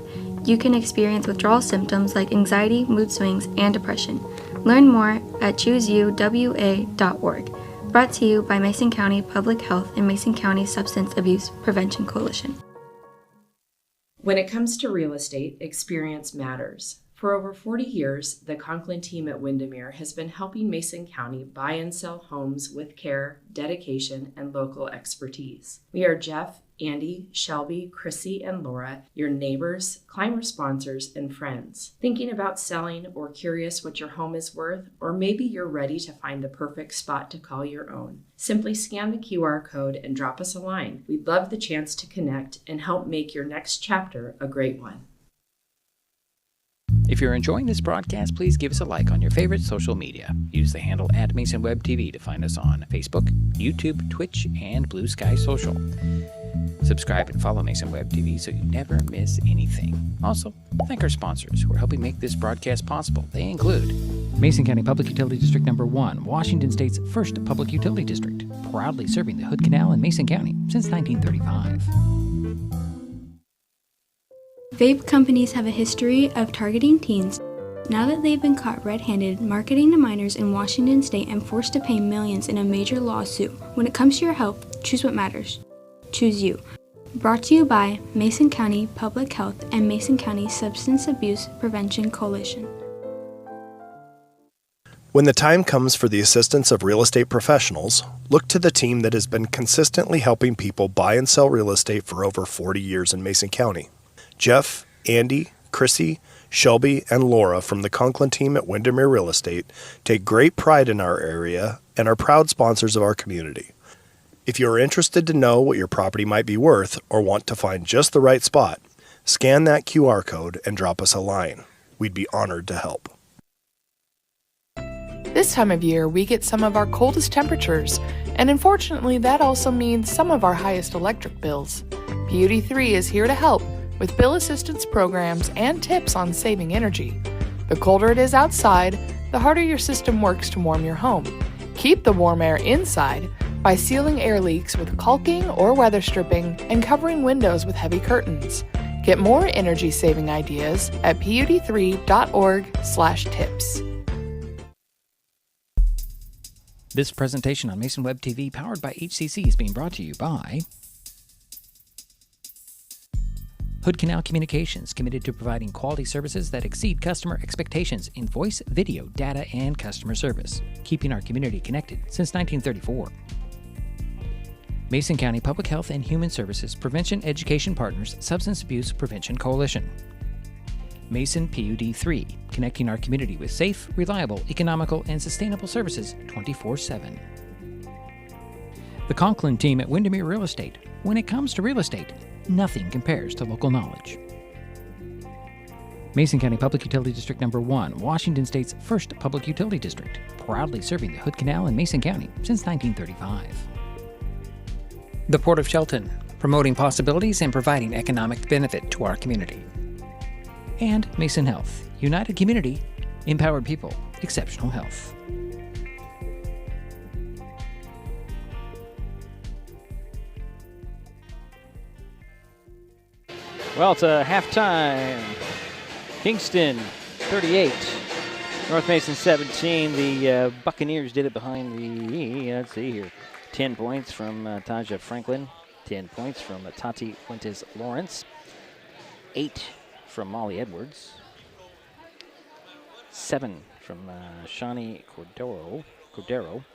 [SPEAKER 10] you can experience withdrawal symptoms like anxiety, mood swings, and depression. Learn more at chooseuwa.org. Brought to you by Mason County Public Health and Mason County Substance Abuse Prevention Coalition.
[SPEAKER 8] When it comes to real estate, experience matters. For over 40 years, the Conklin team at Windermere has been helping Mason County buy and sell homes with care, dedication, and local expertise. We are Jeff, Andy, Shelby, Chrissy, and Laura, your neighbors, climber sponsors, and friends. Thinking about selling or curious what your home is worth, or maybe you're ready to find the perfect spot to call your own. Simply scan the QR code and drop us a line. We'd love the chance to connect and help make your next chapter a great one.
[SPEAKER 2] If you're enjoying this broadcast, please give us a like on your favorite social media. Use the handle @MasonWebTV to find us on Facebook, YouTube, Twitch, and Blue Sky Social. Subscribe and follow Mason Web TV so you never miss anything. Also, thank our sponsors who are helping make this broadcast possible. They include Mason County Public Utility District Number 1, Washington State's first public utility district, proudly serving the Hood Canal in Mason County since 1935.
[SPEAKER 10] Vape companies have a history of targeting teens. Now that they've been caught red-handed marketing to minors in Washington State and forced to pay millions in a major lawsuit, when it comes to your health, choose what matters. Choose you. Brought to you by Mason County Public Health and Mason County Substance Abuse Prevention Coalition.
[SPEAKER 3] When the time comes for the assistance of real estate professionals, look to the team that has been consistently helping people buy and sell real estate for over 40 years in Mason County. Jeff, Andy, Chrissy, Shelby, and Laura from the Conklin team at Windermere Real Estate take great pride in our area and are proud sponsors of our community. If you are interested to know what your property might be worth or want to find just the right spot, scan that QR code and drop us a line. We'd be honored to help.
[SPEAKER 6] This time of year, we get some of our coldest temperatures, and unfortunately, that also means some of our highest electric bills. Beauty 3 is here to help with bill assistance programs and tips on saving energy. The colder it is outside, the harder your system works to warm your home. Keep the warm air inside by sealing air leaks with caulking or weather stripping and covering windows with heavy curtains. Get more energy-saving ideas at pud3.org/tips.
[SPEAKER 2] This presentation on Mason Web TV, powered by HCC, is being brought to you by Hood Canal Communications, committed to providing quality services that exceed customer expectations in voice, video, data, and customer service, keeping our community connected since 1934. Mason County Public Health and Human Services Prevention Education Partners Substance Abuse Prevention Coalition. Mason PUD 3, connecting our community with safe, reliable, economical, and sustainable services 24/7. The Conklin team at Windermere Real Estate. When it comes to real estate, nothing compares to local knowledge. Mason County Public Utility District Number 1, Washington State's first public utility district, proudly serving the Hood Canal in Mason County since 1935. The Port of Shelton, promoting possibilities and providing economic benefit to our community. And Mason Health, united community, empowered people, exceptional health. Well, it's a halftime Kingston 38, North Mason 17. The Buccaneers did it behind the, let's see here, 10 points from Taja Franklin, 10 points from Tati Fuentes Lawrence, 8 from Molly Edwards, 7 from Shani Cordero,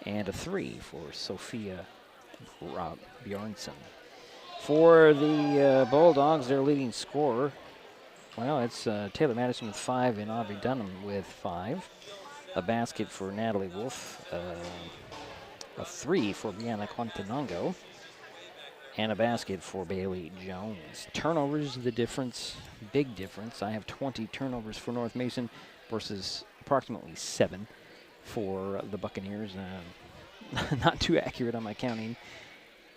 [SPEAKER 2] and a 3 for Sophia Bjornsson. For the Bulldogs, their leading scorer, well, it's Taylor Madison with 5 and Aubrey Dunham with 5. A basket for Natalie Wolf, a 3 for Brianna Quantanongo, and a basket for Bailey Jones. Turnovers, the difference, big difference. I have 20 turnovers for North Mason versus approximately 7 for the Buccaneers. Not too accurate on my counting,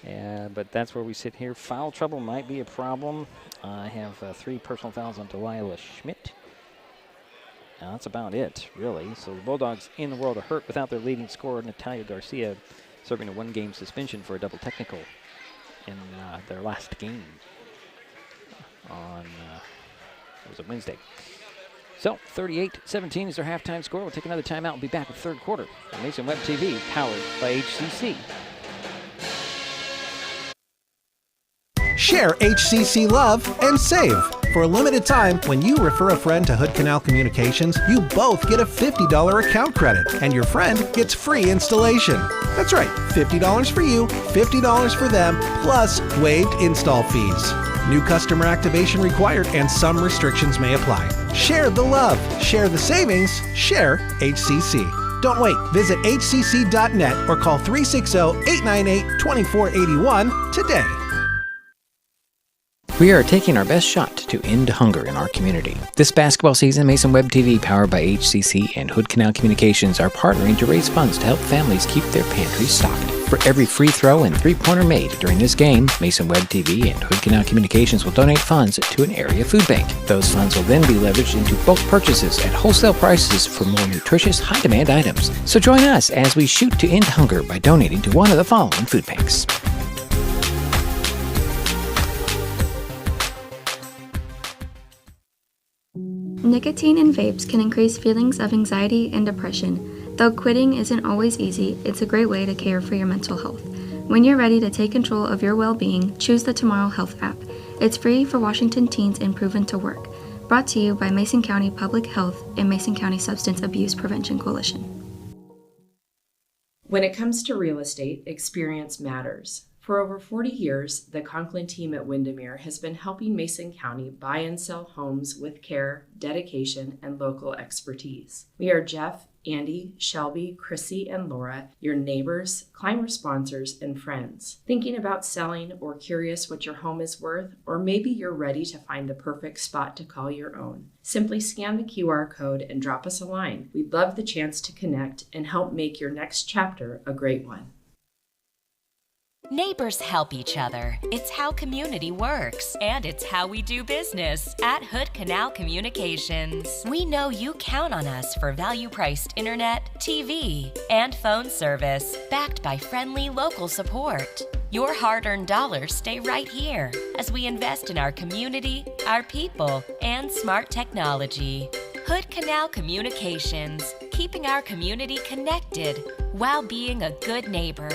[SPEAKER 2] but that's where we sit here. Foul trouble might be a problem. I have 3 personal fouls on Delilah Schmidt. That's about it, really. So the Bulldogs in the world of hurt without their leading scorer, Natalia Garcia, serving a 1-game suspension for a double technical in their last game on, it was a Wednesday. So 38-17 is their halftime score. We'll take another timeout and be back with third quarter on Mason Web TV, powered by HCC.
[SPEAKER 4] Share HCC love and save. For a limited time, when you refer a friend to Hood Canal Communications, you both get a $50 account credit, and your friend gets free installation. That's right, $50 for you, $50 for them, plus waived install fees. New customer activation required, and some restrictions may apply. Share the love, share the savings, share HCC. Don't wait. Visit hcc.net or call 360-898-2481 today.
[SPEAKER 2] We are taking our best shot to end hunger in our community. This basketball season, Mason Web TV, powered by HCC and Hood Canal Communications, are partnering to raise funds to help families keep their pantries stocked. For every free throw and three-pointer made during this game, Mason Web TV and Hood Canal Communications will donate funds to an area food bank. Those funds will then be leveraged into bulk purchases at wholesale prices for more nutritious, high-demand items. So join us as we shoot to end hunger by donating to one of the following food banks.
[SPEAKER 10] Nicotine in vapes can increase feelings of anxiety and depression. Though quitting isn't always easy, it's a great way to care for your mental health. When you're ready to take control of your well-being, choose the Tomorrow Health app. It's free for Washington teens and proven to work. Brought to you by Mason County Public Health and Mason County Substance Abuse Prevention Coalition.
[SPEAKER 8] When it comes to real estate, experience matters. For over 40 years, the Conklin team at Windermere has been helping Mason County buy and sell homes with care, dedication, and local expertise. We are Jeff, Andy, Shelby, Chrissy, and Laura, your neighbors, climber sponsors, and friends. Thinking about selling or curious what your home is worth, or maybe you're ready to find the perfect spot to call your own. Simply scan the QR code and drop us a line. We'd love the chance to connect and help make your next chapter a great one.
[SPEAKER 7] Neighbors help each other. It's how community works, and it's how we do business at Hood Canal Communications. We know you count on us for value-priced internet, TV, and phone service, backed by friendly local support. Your hard-earned dollars stay right here as we invest in our community, our people, and smart technology. Hood Canal Communications, keeping our community connected while being a good neighbor.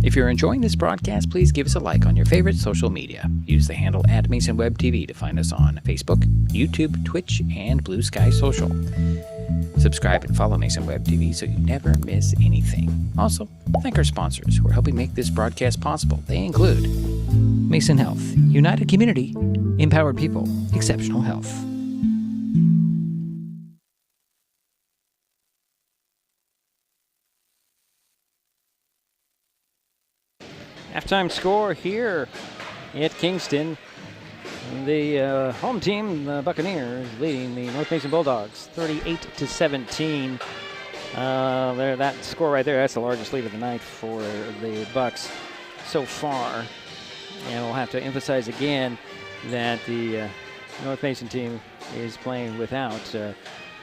[SPEAKER 2] If you're enjoying this broadcast, please give us a like on your favorite social media. Use the handle @MasonWebTV to find us on Facebook, YouTube, Twitch, and Blue Sky Social. Subscribe and follow Mason Web TV so you never miss anything. Also, thank our sponsors who are helping make this broadcast possible. They include Mason Health, United Community, Empowered People, Exceptional Health. Halftime score here at Kingston. The home team, the Buccaneers, leading the North Mason Bulldogs 38-17. That score right there, that's the largest lead of the night for the Bucks so far. And we'll have to emphasize again that the North Mason team is playing without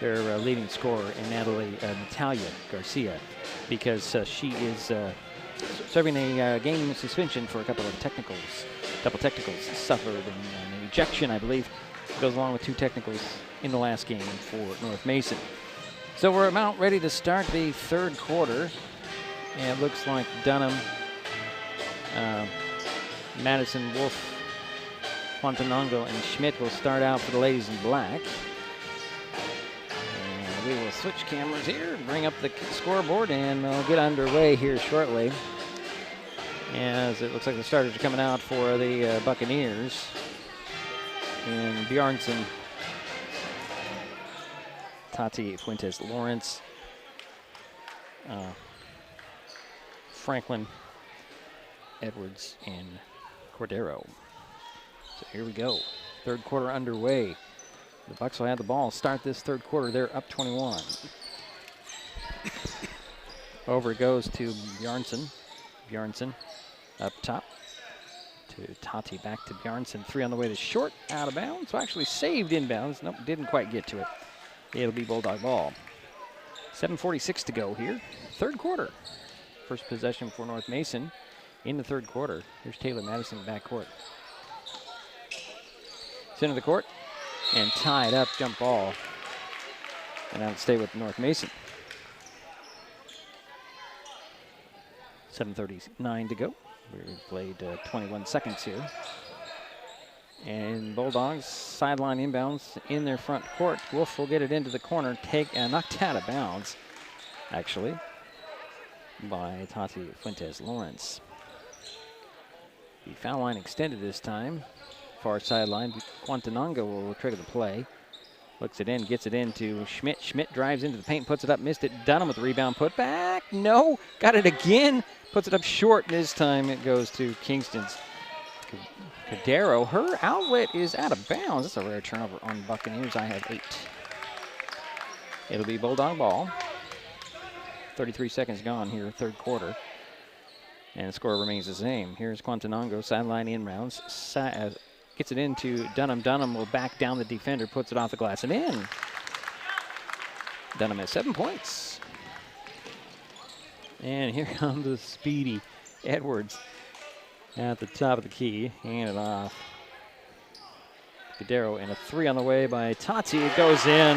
[SPEAKER 2] their leading scorer in Natalia Garcia, because she is serving a game suspension for a couple technicals suffered, and an ejection, I believe, goes along with 2 technicals in the last game for North Mason. So we're about ready to start the third quarter, and it looks like Dunham, Madison, Wolf, Quantanongo, and Schmidt will start out for the ladies in black. And we will switch cameras here, bring up the scoreboard, and we'll get underway here shortly, as it looks like the starters are coming out for the Buccaneers. And Bjarnson, Tati Fuentes Lawrence, Franklin, Edwards, and Cordero. So here we go. Third quarter underway. The Bucs will have the ball. Start this third quarter. They're up 21. Over it goes to Bjarnson. Bjarnson up top to Tati, back to Bjarnson. 3 on the way to short, out of bounds. So actually saved inbounds. Nope, didn't quite get to it. It'll be Bulldog ball. 7:46 to go here. Third quarter. First possession for North Mason in the third quarter. Here's Taylor Madison backcourt. Center of the court and tied up, jump ball. And that'll stay with North Mason. 7:39 to go. We played 21 seconds here. And Bulldogs sideline inbounds in their front court. Wolf will get it into the corner, knocked out of bounds, actually, by Tati Fuentes Lawrence. The foul line extended this time. Far sideline, Quantanongo will trigger the play. Looks it in, gets it into Schmidt. Schmidt drives into the paint, puts it up, missed it. Dunham with the rebound, put back. No, got it again. Puts it up short. This time it goes to Kingston's Cordero. Her outlet is out of bounds. That's a rare turnover on Buccaneers. I have 8. It'll be Bulldog ball. 33 seconds gone here, third quarter. And the score remains the same. Here's Quantanongo, sideline inbounds. Gets it into Dunham. Dunham will back down the defender, puts it off the glass and in. Dunham has 7 points. And here comes the speedy Edwards at the top of the key. Hand it off. Cordero, and a 3 on the way by Tati. It goes in.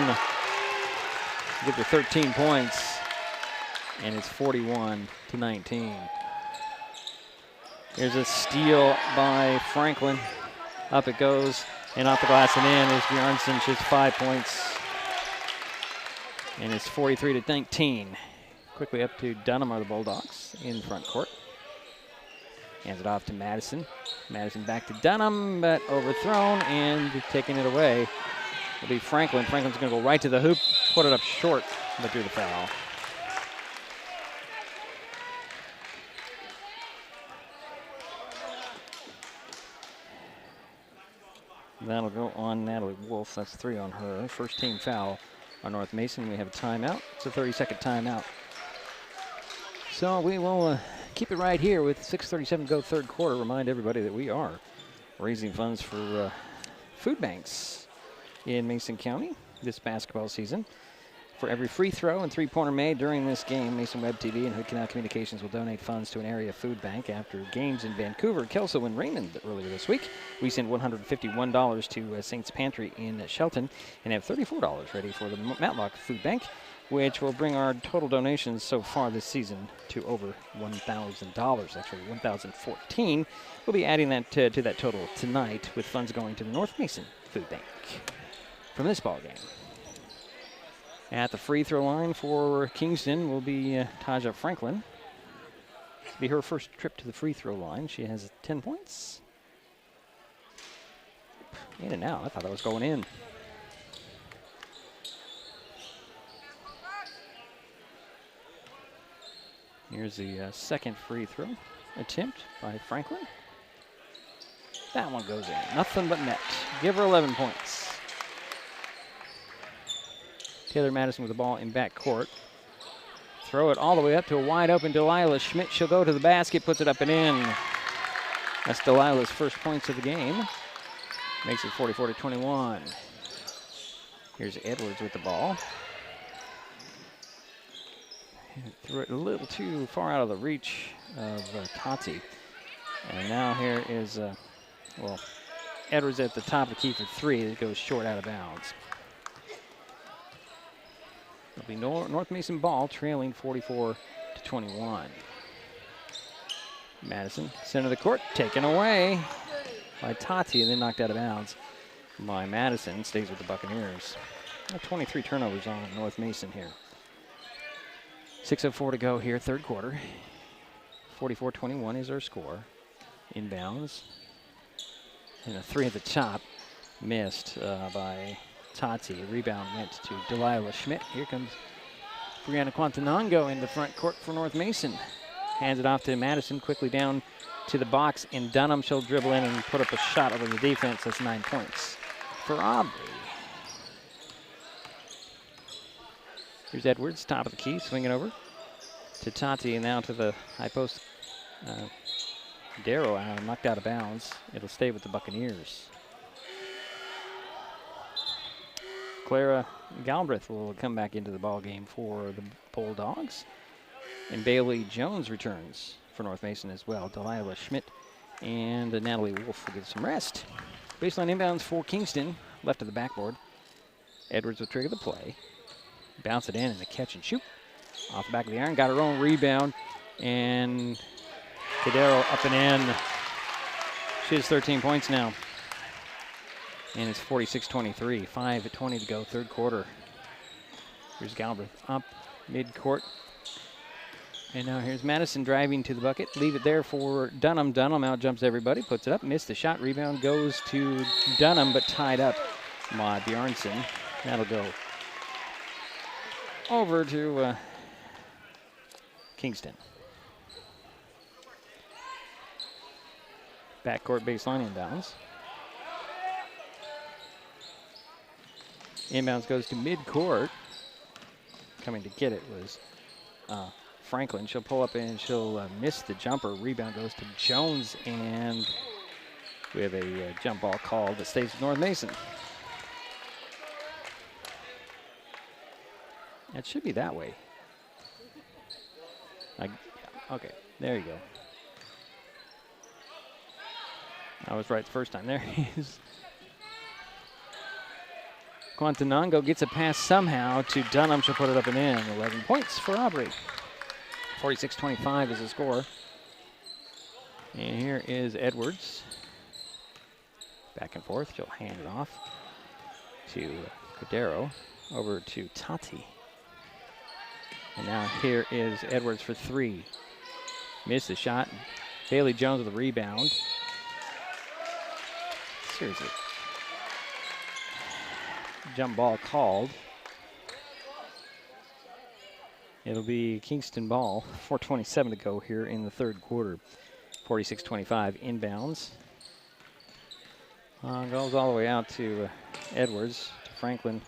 [SPEAKER 2] Give her 13 points. And it's 41-19. Here's a steal by Franklin. Up it goes, and off the glass and in is Bjarnson. She has 5 points. And it's 43-19. Quickly up to Dunham of the Bulldogs in front court. Hands it off to Madison. Madison back to Dunham, but overthrown and taking it away will be Franklin. Franklin's going to go right to the hoop, put it up short, but do the foul. That'll go on Natalie Wolf. That's 3 on her. First team foul on North Mason. We have a timeout. It's a 30-second timeout. So we will keep it right here with 6:37 to go third quarter. Remind everybody that we are raising funds for food banks in Mason County this basketball season. For every free throw and three-pointer made during this game, Mason Web TV and Hood Canal Communications will donate funds to an area food bank. After games in Vancouver, Kelso, and Raymond earlier this week, we sent $151 to Saints Pantry in Shelton and have $34 ready for the Matlock Food Bank, which will bring our total donations so far this season to over $1,000, actually $1,014. We'll be adding that to that total tonight, with funds going to the North Mason Food Bank from this ball game. At the free throw line for Kingston will be Taja Franklin. It'll be her first trip to the free throw line. She has 10 points. In and out. I thought that was going in. Here's the second free throw attempt by Franklin. That one goes in. Nothing but net. Give her 11 points. Taylor Madison with the ball in back court. Throw it all the way up to a wide open Delilah Schmidt. She'll go to the basket, puts it up and in. That's Delilah's first points of the game. Makes it 44-21. Here's Edwards with the ball. Threw it a little too far out of the reach of Tati. And now here is, Edwards at the top of the key for 3. It goes short out of bounds. It'll be North Mason ball, trailing 44-21. Madison, center of the court, taken away by Tati and then knocked out of bounds by Madison. Stays with the Buccaneers. 23 turnovers on North Mason here. 6:04 to go here, third quarter. 44-21 is our score. Inbounds. And a 3 at the top, missed by Tati. Rebound went to Delilah Schmidt. Here comes Brianna Quantanongo in the front court for North Mason. Hands it off to Madison, quickly down to the box, and Dunham, she'll dribble in and put up a shot over the defense. That's 9 points for Aubrey. Here's Edwards, top of the key, swinging over to Tati, and now to the high post. Darrow knocked out of bounds. It'll stay with the Buccaneers. Clara Galbraith will come back into the ball game for the Bulldogs. And Bailey Jones returns for North Mason as well. Delilah Schmidt and Natalie Wolf will get some rest. Baseline inbounds for Kingston, left of the backboard. Edwards will trigger the play. Bounce it in and the catch and shoot. Off the back of the iron, got her own rebound. And Cadero up and in. She has 13 points now. And it's 46-23, 5:20 to go, third quarter. Here's Galbraith up mid-court. And now here's Madison driving to the bucket. Leave it there for Dunham. Dunham out jumps everybody, puts it up, missed the shot. Rebound goes to Dunham, but tied up by Bjarnson. That'll go over to Kingston. Backcourt baseline inbounds. Inbounds goes to midcourt. Coming to get it was Franklin. She'll pull up and she'll miss the jumper. Rebound goes to Jones, and we have a jump ball called that stays with North Mason. It should be that way. Okay, there you go. I was right the first time. There he is. Quantanongo gets a pass somehow to Dunham. She'll put it up and in. 11 points for Aubrey. 46-25 is the score. And here is Edwards. Back and forth. She'll hand it off to Cadero. Over to Tati. And now here is Edwards for 3. Missed the shot. Bailey Jones with a rebound. Seriously. Jump ball called. It'll be Kingston ball. 4:27 to go here in the third quarter. 46-25 inbounds. Goes all the way out to Edwards, to Franklin,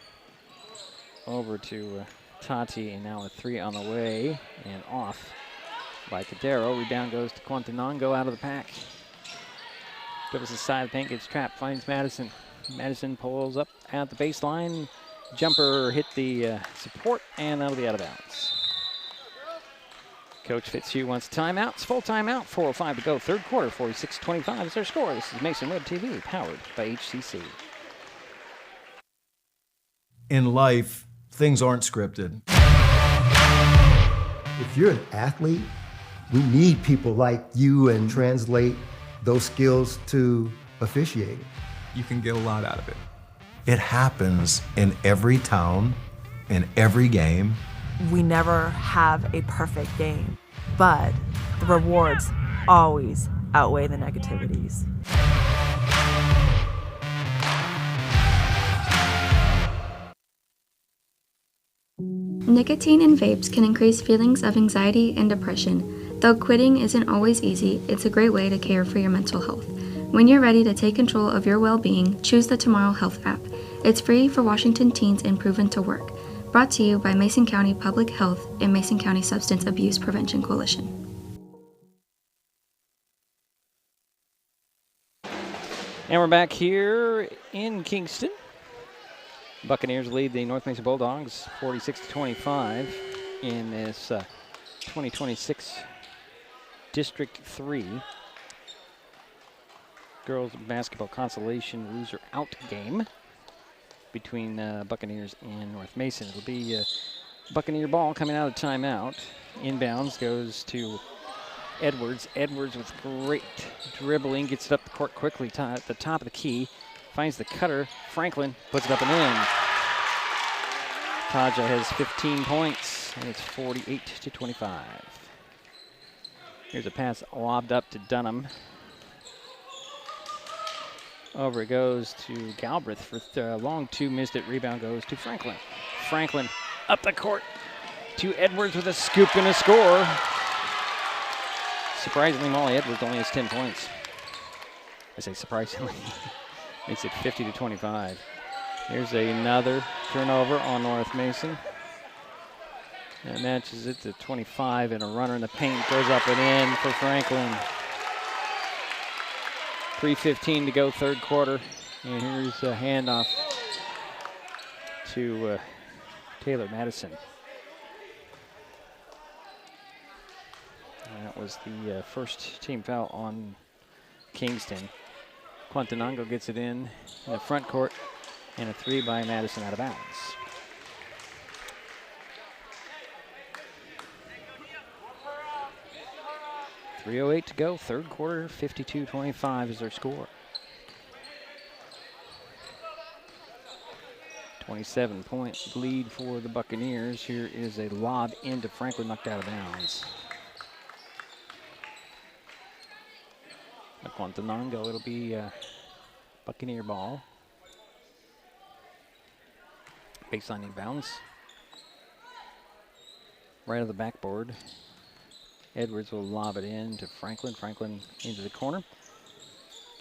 [SPEAKER 2] over to Tati, and now a 3 on the way and off by Cadero. Rebound goes to Quantanongo out of the pack. Dribbles the side of the paint, gets trapped, finds Madison. Madison pulls up at the baseline. Jumper hit the support, and that'll be out of bounds. Coach Fitzhugh wants a timeout. It's full timeout. 4:05 to go. Third quarter. 46-25 is our score. This is Mason Web TV, powered by HCC.
[SPEAKER 11] In life, things aren't scripted.
[SPEAKER 12] If you're an athlete, we need people like you and translate those skills to officiating.
[SPEAKER 11] You can get a lot out of it. It happens in every town, in every game.
[SPEAKER 13] We never have a perfect game, but the rewards always outweigh the negativities.
[SPEAKER 10] Nicotine in vapes can increase feelings of anxiety and depression. Though quitting isn't always easy, it's a great way to care for your mental health. When you're ready to take control of your well-being, choose the Tomorrow Health app. It's free for Washington teens and proven to work. Brought to you by Mason County Public Health and Mason County Substance Abuse Prevention Coalition.
[SPEAKER 2] And we're back here in Kingston. Buccaneers lead the North Mason Bulldogs 46-25 in this 2026 District 3 girls basketball consolation loser out game between Buccaneers and North Mason. It'll be Buccaneer ball coming out of timeout. Inbounds goes to Edwards. Edwards with great dribbling, gets it up the court quickly at the top of the key, finds the cutter. Franklin puts it up and in. Taja has 15 points, and it's 48-25. Here's a pass lobbed up to Dunham. Over it goes to Galbraith for long two, missed it. Rebound goes to Franklin. Franklin up the court to Edwards with a scoop and a score. Surprisingly, Molly Edwards only has 10 points. I say surprisingly. Makes it 50-25. Here's another turnover on North Mason. That matches it to 25, and a runner in the paint goes up and in for Franklin. 3:15 to go, third quarter. And here's a handoff to Taylor Madison. And that was the first team foul on Kingston. Quantanango gets it in the front court, and a three by Madison out of bounds. .308 to go, third quarter, 52-25 is their score. 27-point lead for the Buccaneers. Here is a lob into Franklin, knocked out of bounds. Quantanango, it'll be Buccaneer ball. Baseline inbounds. Right of the backboard. Edwards will lob it in to Franklin. Franklin into the corner.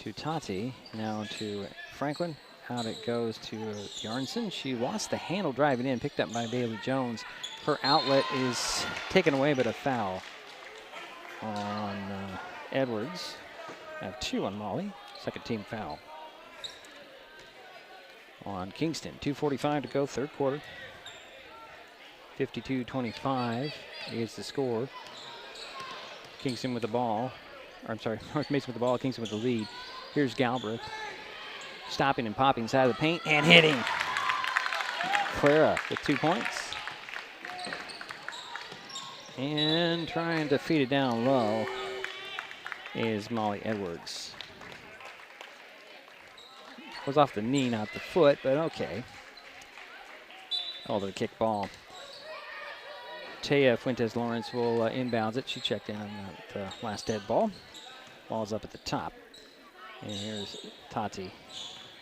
[SPEAKER 2] To Tati. Now to Franklin. Out it goes to Bjarnson. She lost the handle driving in. Picked up by Bailey Jones. Her outlet is taken away, but a foul on Edwards. Have two on Molly. Second team foul on Kingston. 2:45 to go, third quarter. 52-25 is the score. Kingston with the ball. Or I'm sorry, North Mason with the ball. Kingston with the lead. Here's Galbraith. Stopping and popping inside of the paint and hitting. Clara with 2 points. And trying to feed it down low is Molly Edwards. Was off the knee, not the foot, but okay. Called it a kick ball. Taya Fuentes Lawrence will inbounds it. She checked in on that last dead ball. Ball's up at the top. And here's Tati.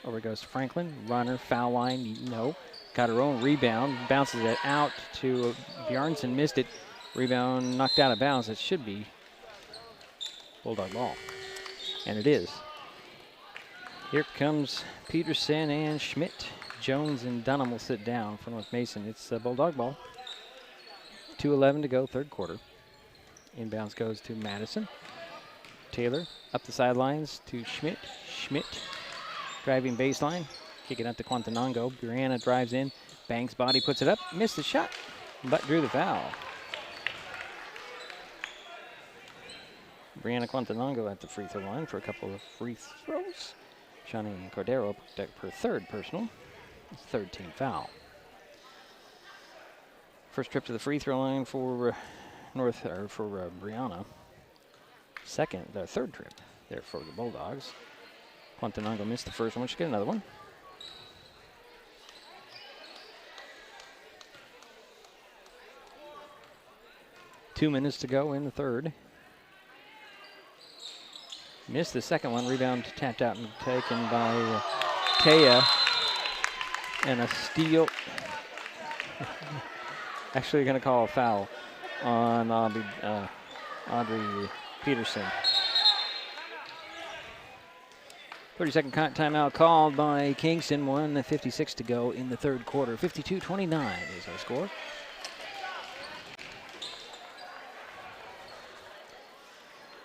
[SPEAKER 2] Over goes Franklin. Runner, foul line, no. Got her own rebound. Bounces it out to Bjarnson. Missed it. Rebound knocked out of bounds. It should be Bulldog ball. And it is. Here comes Peterson and Schmidt. Jones and Dunham will sit down for North Mason. It's Bulldog ball. 2:11 to go, third quarter. Inbounds goes to Madison. Taylor up the sidelines to Schmidt. Schmidt driving baseline. Kick it up to Quantanango. Brianna drives in. Banks body, puts it up. Missed the shot, but drew the foul. Brianna Quantanango at the free throw line for a couple of free throws. Shani Cordero picked up her third personal. Third team foul. First trip to the free throw line for Brianna. Third trip there for the Bulldogs. Quantanango missed the first one. She'll get another one. Two minutes to go in the third. Missed the second one. Rebound tapped out and taken by Taya. And a steal. Actually going to call a foul on Audrey Peterson. 30-second timeout called by Kingston. 1:56 to go in the third quarter. 52-29 is our score.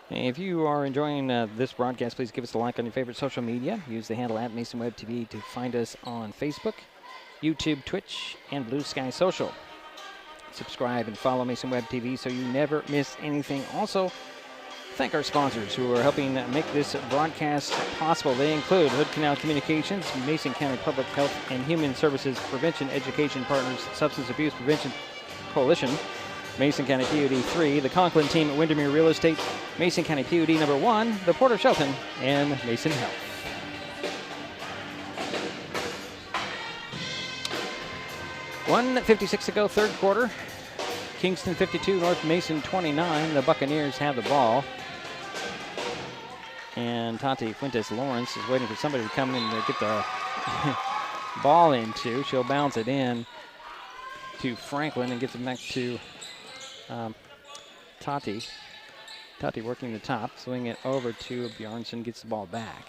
[SPEAKER 2] If you are enjoying this broadcast, please give us a like on your favorite social media. Use the handle @MasonWebTV to find us on Facebook, YouTube, Twitch, and Blue Sky Social. subscribe, and follow Mason Web TV so you never miss anything. Also, thank our sponsors who are helping make this broadcast possible. They include Hood Canal Communications, Mason County Public Health and Human Services Prevention Education Partners, Substance Abuse Prevention Coalition, Mason County PUD 3, the Conklin team at Windermere Real Estate, Mason County PUD number 1, the Port of Shelton, and Mason Health. .156 to go, third quarter. Kingston 52, North Mason 29. The Buccaneers have the ball. And Tati Fuentes-Lawrence is waiting for somebody to come in to get the ball into. She'll bounce it in to Franklin and gets it back to Tati. Tati working the top, swing it over to Bjornsson, gets the ball back.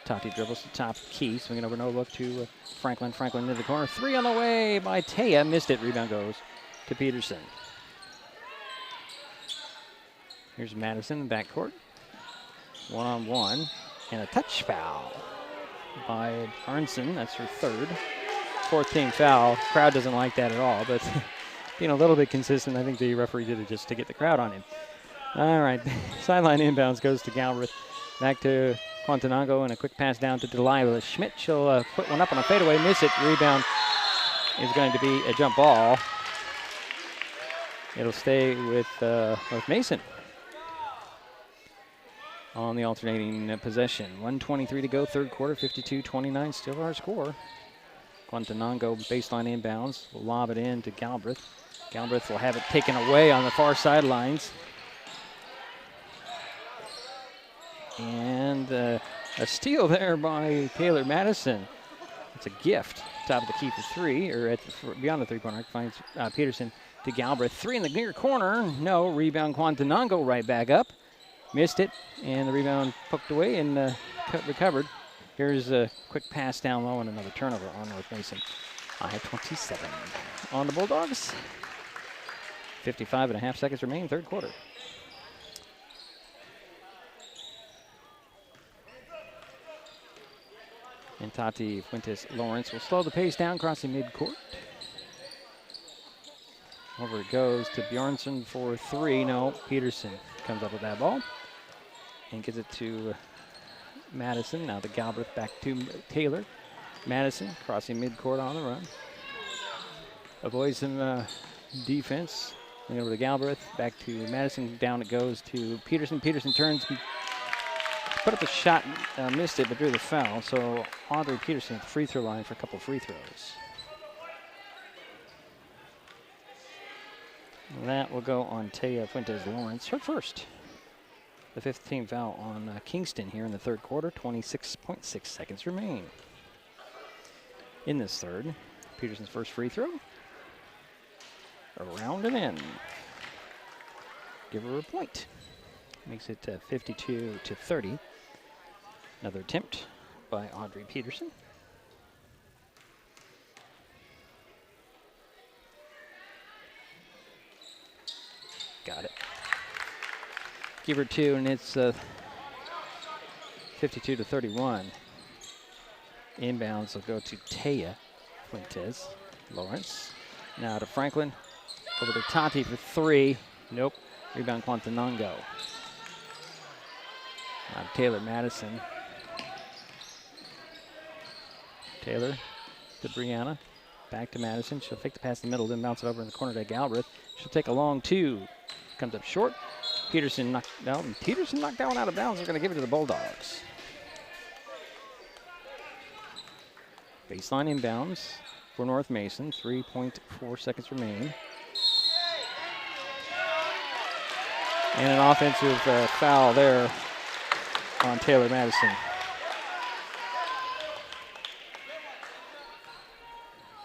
[SPEAKER 2] Tati dribbles the top key, swinging over no look to Franklin. Franklin into the corner. 3 on the way by Taya. Missed it. Rebound goes to Peterson. Here's Madison in backcourt. 1-on-1. And a touch foul by Arnson. That's her third. 4th team foul. Crowd doesn't like that at all, but being a little bit consistent, I think the referee did it just to get the crowd on him. All right. Sideline inbounds goes to Galbraith. Back to Quantanango, and a quick pass down to Delilah Schmidt. She'll put one up on a fadeaway, miss it. Rebound is going to be a jump ball. It'll stay with North Mason on the alternating possession. 1:23 to go, third quarter, 52-29, still our score. Quantanango baseline inbounds, will lob it in to Galbraith. Galbraith will have it taken away on the far sidelines. And a steal there by Taylor Madison. It's a gift. Top of the key for 3, or beyond the 3-pointer. Finds Peterson to Galbraith. 3 in the near corner. No. Rebound Quantanango right back up. Missed it. And the rebound poked away and recovered. Here's a quick pass down low and another turnover on North Mason. I-27 on the Bulldogs. 55.5 seconds remain, third quarter. And Tati Fuentes-Lawrence will slow the pace down, crossing midcourt. Over it goes to Bjornsson for 3. No, Peterson comes up with that ball and gets it to Madison. Now to Galbraith, back to Taylor. Madison crossing midcourt on the run. Avoids some defense. And over to Galbraith, back to Madison. Down it goes to Peterson. Peterson turns, put up a shot, missed it, but drew the foul. So Audrey Peterson at the free throw line for a couple free throws. That will go on Taya Fuentes-Lawrence, her first. The 5th team foul on Kingston here in the third quarter. 26.6 seconds remain. In this third, Peterson's first free throw. Around and in. Give her a point. Makes it 52-30. Another attempt by Audrey Peterson. Got it. Give her 2, and it's 52-31. Inbounds will go to Taya Fuentes-Lawrence. Now to Franklin. Over to Tati for 3. Nope. Rebound Quantanango. Now Taylor Madison. Taylor to Brianna. Back to Madison. She'll fake the pass in the middle, then bounce it over in the corner to Galbraith. She'll take a long 2. Comes up short. Peterson knocked out, and Peterson knocked that one out of bounds. They're going to give it to the Bulldogs. Baseline inbounds for North Mason. 3.4 seconds remain. And an offensive foul there on Taylor Madison.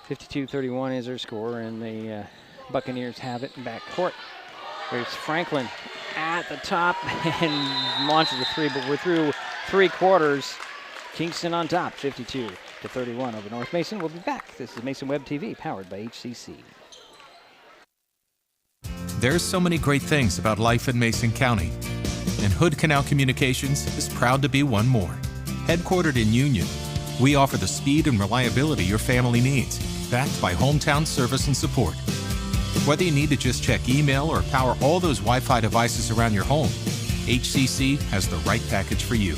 [SPEAKER 2] 52-31 is their score, and the Buccaneers have it in backcourt. There's Franklin at the top and launches a 3, but we're through 3 quarters. Kingston on top, 52-31 over North Mason. We'll be back. This is Mason Web TV, powered by HCC.
[SPEAKER 9] There's so many great things about life in Mason County, and Hood Canal Communications is proud to be one more. Headquartered in Union, we offer the speed and reliability your family needs, backed by hometown service and support. Whether you need to just check email or power all those Wi-Fi devices around your home, HCC has the right package for you.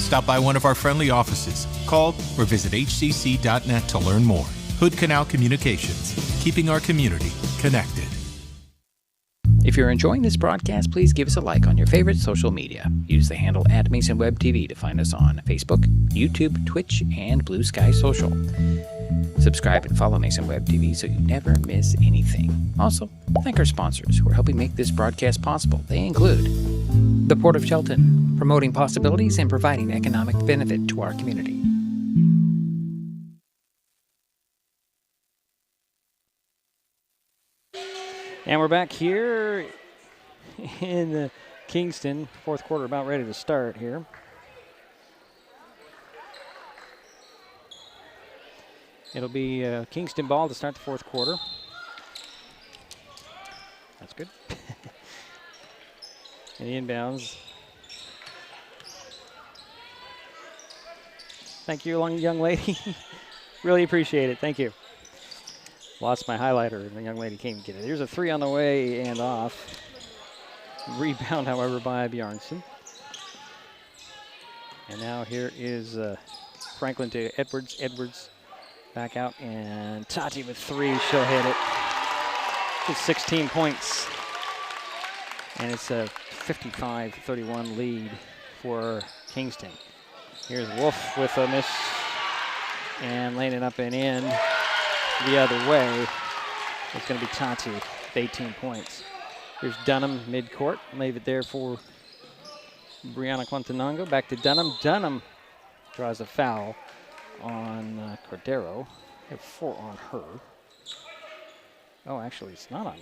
[SPEAKER 9] Stop by one of our friendly offices, call or visit hcc.net to learn more. Hood Canal Communications, keeping our community connected.
[SPEAKER 2] If you're enjoying this broadcast, please give us a like on your favorite social media. Use the handle @MasonWebTV to find us on Facebook, YouTube, Twitch, and Blue Sky Social. Subscribe and follow Mason Web TV so you never miss anything. Also, thank our sponsors who are helping make this broadcast possible. They include the Port of Shelton, promoting possibilities and providing economic benefit to our community. And we're back here in Kingston. Fourth quarter about ready to start here. It'll be Kingston ball to start the fourth quarter. That's good. And the inbounds. Thank you, young lady. Really appreciate it. Thank you. Lost my highlighter, and the young lady came to get it. Here's a three on the way and off. Rebound, however, by Bjarnson. And now here is Franklin to Edwards. Edwards back out, and Tati with three. She'll hit it. It's 16 points. And it's a 55-31 lead for Kingston. Here's Wolf with a miss. And laying it up and in the other way. It's going to be Tati with 18 points. Here's Dunham mid-court. Leave it there for Brianna Quantanango. Back to Dunham. Dunham draws a foul on Cordero. We have 4 on her. Oh, actually, it's not on.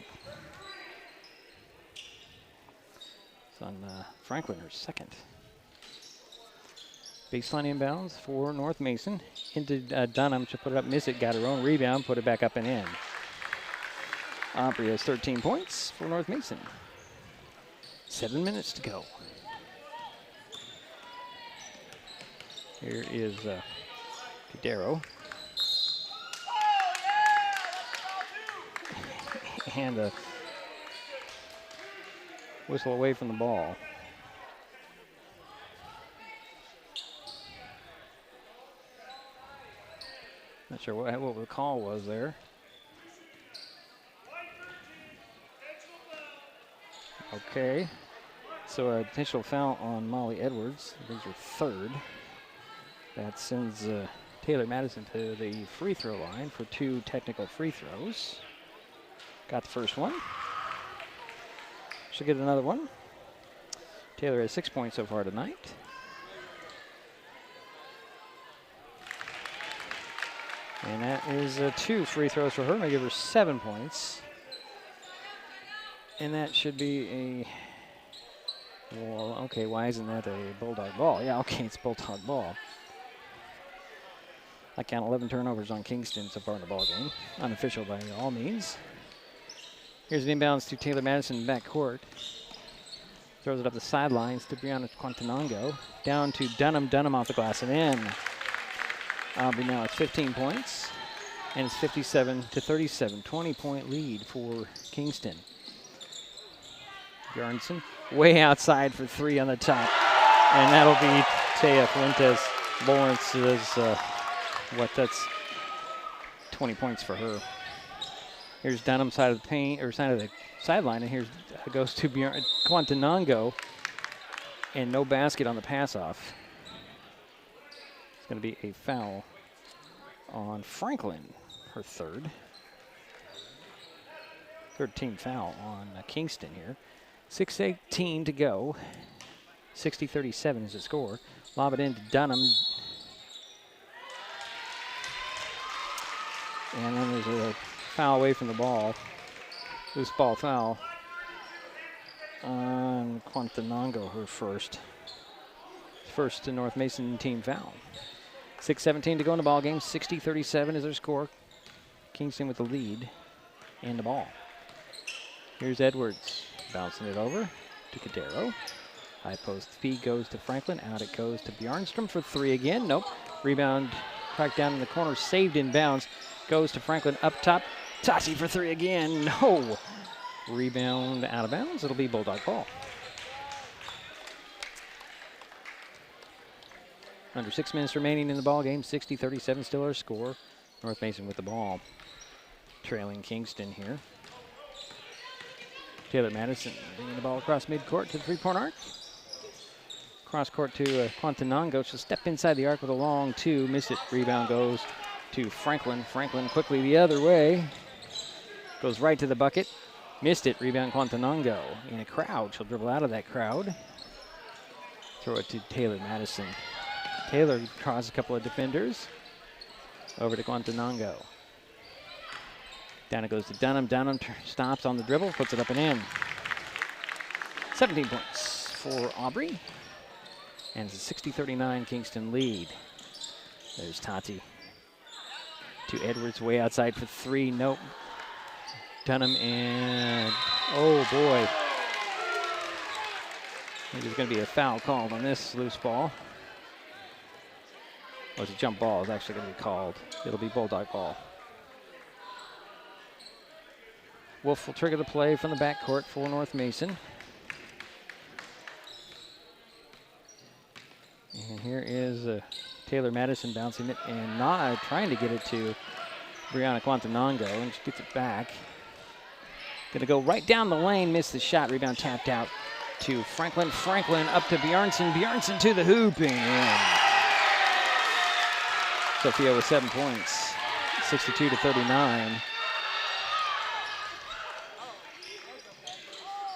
[SPEAKER 2] It's on Franklin, her second. Baseline inbounds for North Mason. Into Dunham. She'll put it up, miss it, got her own rebound, put it back up and in. Aubrey has 13 points for North Mason. 7 minutes to go. Here is Cadero. And a whistle away from the ball. Not sure what the call was there. Okay. So a potential foul on Molly Edwards. There's her third. That sends Taylor Madison to the free throw line for 2 technical free throws. Got the first one. She'll get another one. Taylor has 6 points so far tonight. And that is 2 free throws for her. I'm going to give her 7 points. And that should be a... Well, okay, why isn't that a Bulldog ball? Yeah, okay, it's Bulldog ball. I count 11 turnovers on Kingston so far in the ball game. Unofficial by all means. Here's an inbounds to Taylor Madison backcourt. Throws it up the sidelines to Brianna Quantanango. Down to Dunham. Dunham off the glass and in. Aubrey now it's 15 points. And it's 57-37. 20-point lead for Kingston. Bjarnson way outside for 3 on the top. And that'll be Taya Fuentes. Lawrence is, that's 20 points for her. Here's Dunham side of the paint, or side of the sideline, and here's goes to Quantanango, and no basket on the pass off. It's going to be a foul on Franklin, her third. Third team foul on Kingston here. 6:18 to go. 60-37 is the score. Lob it into Dunham. And then there's a foul away from the ball. Loose ball foul on Quantanango, her first. First to North Mason team foul. 6:17 to go in the ball game. 60-37 is their score. Kingston with the lead and the ball. Here's Edwards bouncing it over to Cadero. High post feed goes to Franklin. Out it goes to Bjarnstrom for 3 again. Nope. Rebound cracked down in the corner. Saved in bounds. Goes to Franklin up top. Tati for three again. No. Rebound out of bounds. It'll be Bulldog ball. Under 6 minutes remaining in the ball game. 60-37 still our score. North Mason with the ball. Trailing Kingston here. Taylor Madison bringing the ball across midcourt to the three-point arc. Cross court to Quantanango. She'll step inside the arc with a long two. Miss it. Rebound goes to Franklin. Franklin quickly the other way. Goes right to the bucket. Missed it. Rebound Quantanango. In a crowd. She'll dribble out of that crowd. Throw it to Taylor Madison. Taylor draws a couple of defenders. Over to Quantanango. Down it goes to Dunham. Dunham stops on the dribble, puts it up and in. 17 points for Aubrey. And it's a 60-39 Kingston lead. There's Tati. To Edwards, way outside for three. Nope. Dunham and, oh boy. I think there's going to be a foul called on this loose ball. Oh, it's a jump ball. It's actually going to be called. It'll be Bulldog ball. Wolf will trigger the play from the backcourt for North Mason. And here is Taylor Madison bouncing it and not trying to get it to Brianna Quantanango, and she gets it back. Going to go right down the lane, miss the shot. Rebound tapped out to Franklin. Franklin up to Bjarnson. Bjarnson to the hoop and in. Sophia with 7 points, 62-39.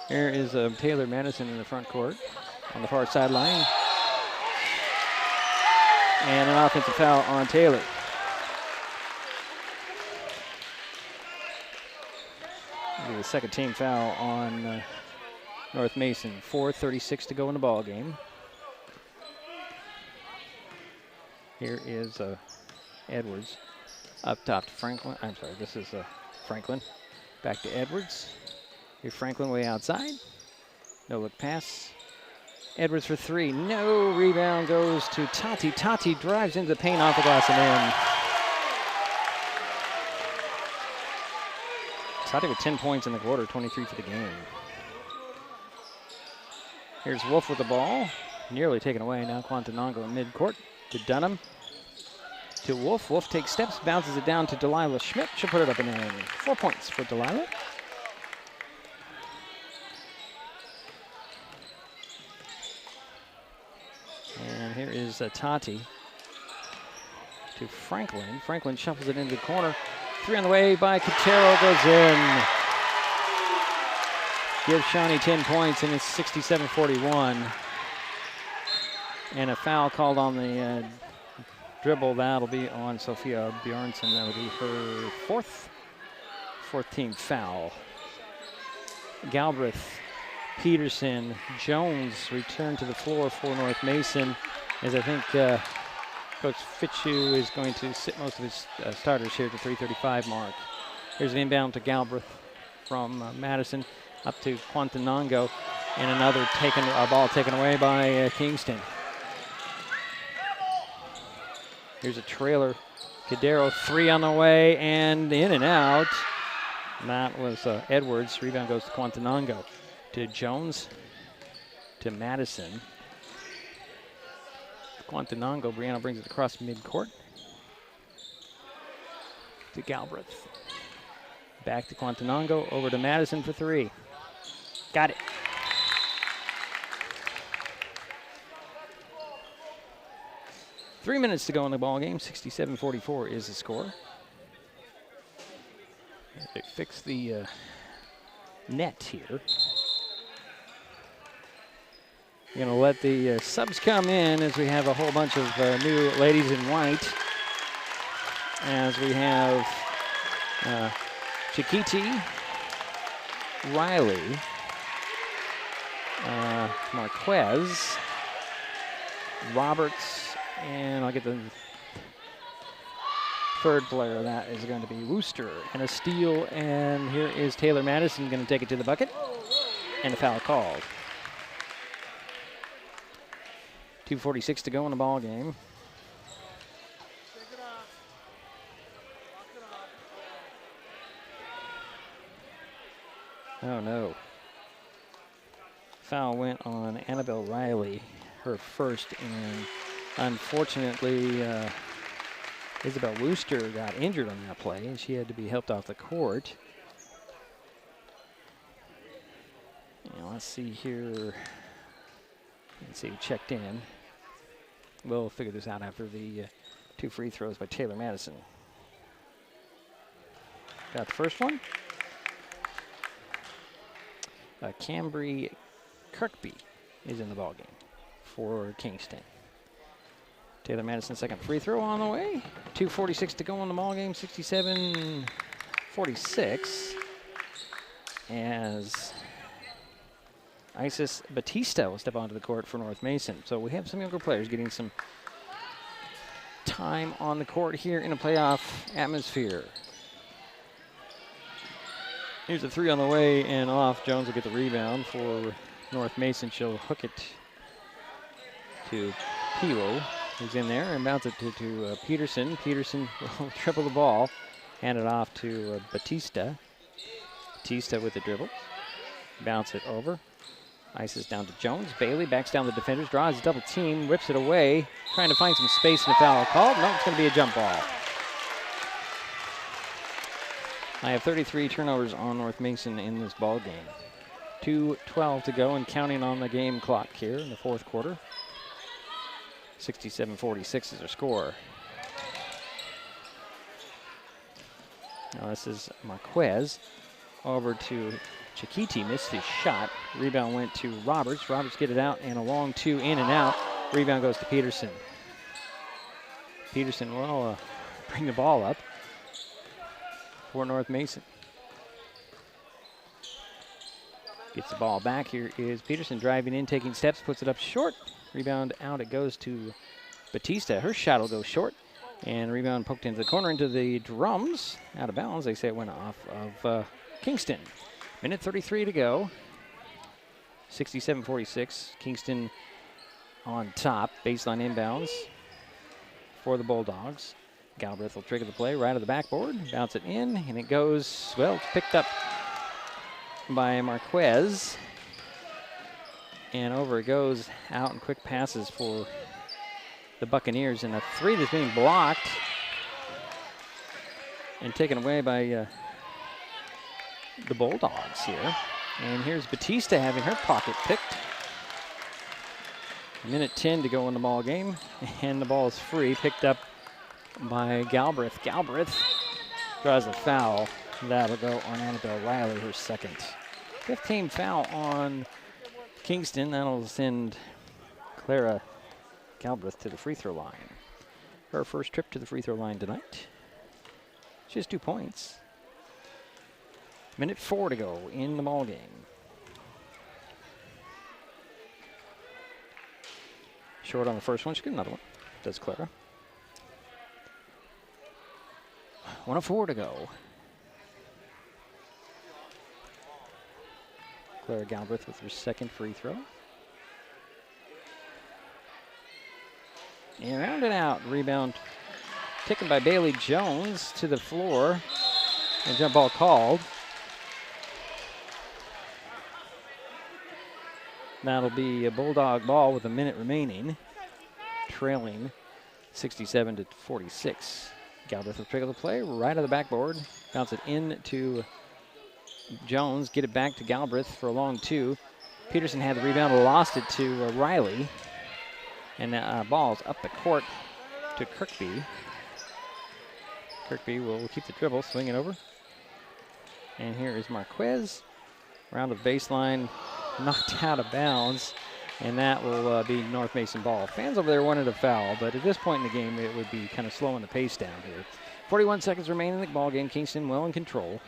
[SPEAKER 2] Here is Taylor Madison in the front court on the far sideline. And an offensive foul on Taylor. It'll be the second team foul on North Mason. 4:36 to go in the ball game. Here is Edwards up top to Franklin. I'm sorry, this is Franklin. Back to Edwards. Here's Franklin way outside. No look pass. Edwards for three. No. Rebound goes to Tati. Tati drives into the paint, off the glass and in. Tati with 10 points in the quarter, 23 for the game. Here's Wolf with the ball. Nearly taken away. Now Quantanango in midcourt to Dunham. To Wolf. Wolf takes steps, bounces it down to Delilah Schmidt. She'll put it up and in. 4 points for Delilah. And here is Tati to Franklin. Franklin shuffles it into the corner. Three on the way by Cotero, goes in. Gives Shawnee 10 points, and it's 67-41. And a foul called on the dribble. That'll be on Sophia Bjarnson. That'll be her fourth team foul. Galbraith, Peterson, Jones return to the floor for North Mason, as I think Coach Fitzhugh is going to sit most of his starters here at the 3:35 mark. Here's an inbound to Galbraith from Madison up to Quantanango, and another ball taken away by Kingston. Here's a trailer. Cadero, three on the way, and in and out. And that was Edwards. Rebound goes to Quantanango. To Jones, to Madison. Quantanango, Brianna brings it across midcourt. To Galbraith. Back to Quantanango, over to Madison for three. Got it. Three minutes to go in the ball game. 67-44 is the score. They fix the net here. We're going to let the subs come in as we have a whole bunch of new ladies in white. As we have Chiquiti, Riley, Marquez, Roberts, and I'll get the third player. That is going to be Wooster, and a steal. And here is Taylor Madison going to take it to the bucket, and a foul called. 2:46 to go in the ball game. Oh, no. Foul went on Annabelle Riley, her first, and unfortunately, Isabel Wooster got injured on that play, and she had to be helped off the court. And let's see here. Let's see who checked in. We'll figure this out after the 2 free throws by Taylor Madison. Got the first one. Cambry Kirkby is in the ballgame for Kingston. Taylor Madison, second free throw on the way. 2:46 to go in the ballgame, 67-46. As Isis Batista will step onto the court for North Mason. So we have some younger players getting some time on the court here in a playoff atmosphere. Here's a 3 on the way and off. Jones will get the rebound for North Mason. She'll hook it to Pilo, who's in there, and bounce it to Peterson. Peterson will dribble the ball, hand it off to Batista. Batista with the dribble. Bounce it over. Ices down to Jones. Bailey backs down the defenders, draws a double team, whips it away, trying to find some space and a foul called. No, it's going to be a jump ball. I have 33 turnovers on North Mason in this ball game. 2:12 to go and counting on the game clock here in the fourth quarter. 67-46 is our score. Now this is Marquez over to Chiquiti, missed his shot. Rebound went to Roberts. Roberts get it out and a long 2 in and out. Rebound goes to Peterson. Peterson will bring the ball up for North Mason. Gets the ball back. Here is Peterson driving in, taking steps, puts it up short. Rebound out, it goes to Batista. Her shot will go short. And rebound poked into the corner, into the drums. Out of bounds. They say it went off of Kingston. Minute 33 to go. 67-46. Kingston on top. Baseline inbounds for the Bulldogs. Galbraith will trigger the play right of the backboard. Bounce it in, and it goes, well, it's picked up by Marquez. And over it goes, out and quick passes for the Buccaneers. And a 3 that's being blocked and taken away by the Bulldogs here. And here's Batista having her pocket picked. Minute 10 to go in the ball game, and the ball is free, picked up by Galbraith. Galbraith draws a foul. That'll go on Annabelle Riley, her second. 15 foul on Kingston. That'll send Clara Galbraith to the free throw line. Her first trip to the free throw line tonight. She has 2 points. Minute 4 to go in the ball game. Short on the first one. She get another one. Does Clara. 1:04 to go. Clara Galbraith with her second free throw. And rounded out. Rebound taken by Bailey Jones to the floor. And jump ball called. That'll be a Bulldog ball with a minute remaining. Trailing 67-46. Galbraith will trigger the play right of the backboard. Bounce it in to Jones. Get it back to Galbraith for a long 2. Peterson had the rebound, lost it to Riley. And ball's up the court to Kirkby. Kirkby will keep the dribble, swing it over. And here is Marquez. Around the baseline, knocked out of bounds. And that will be North Mason ball. Fans over there wanted a foul, but at this point in the game, it would be kind of slowing the pace down here. 41 seconds remaining in the ball game. Kingston well in control.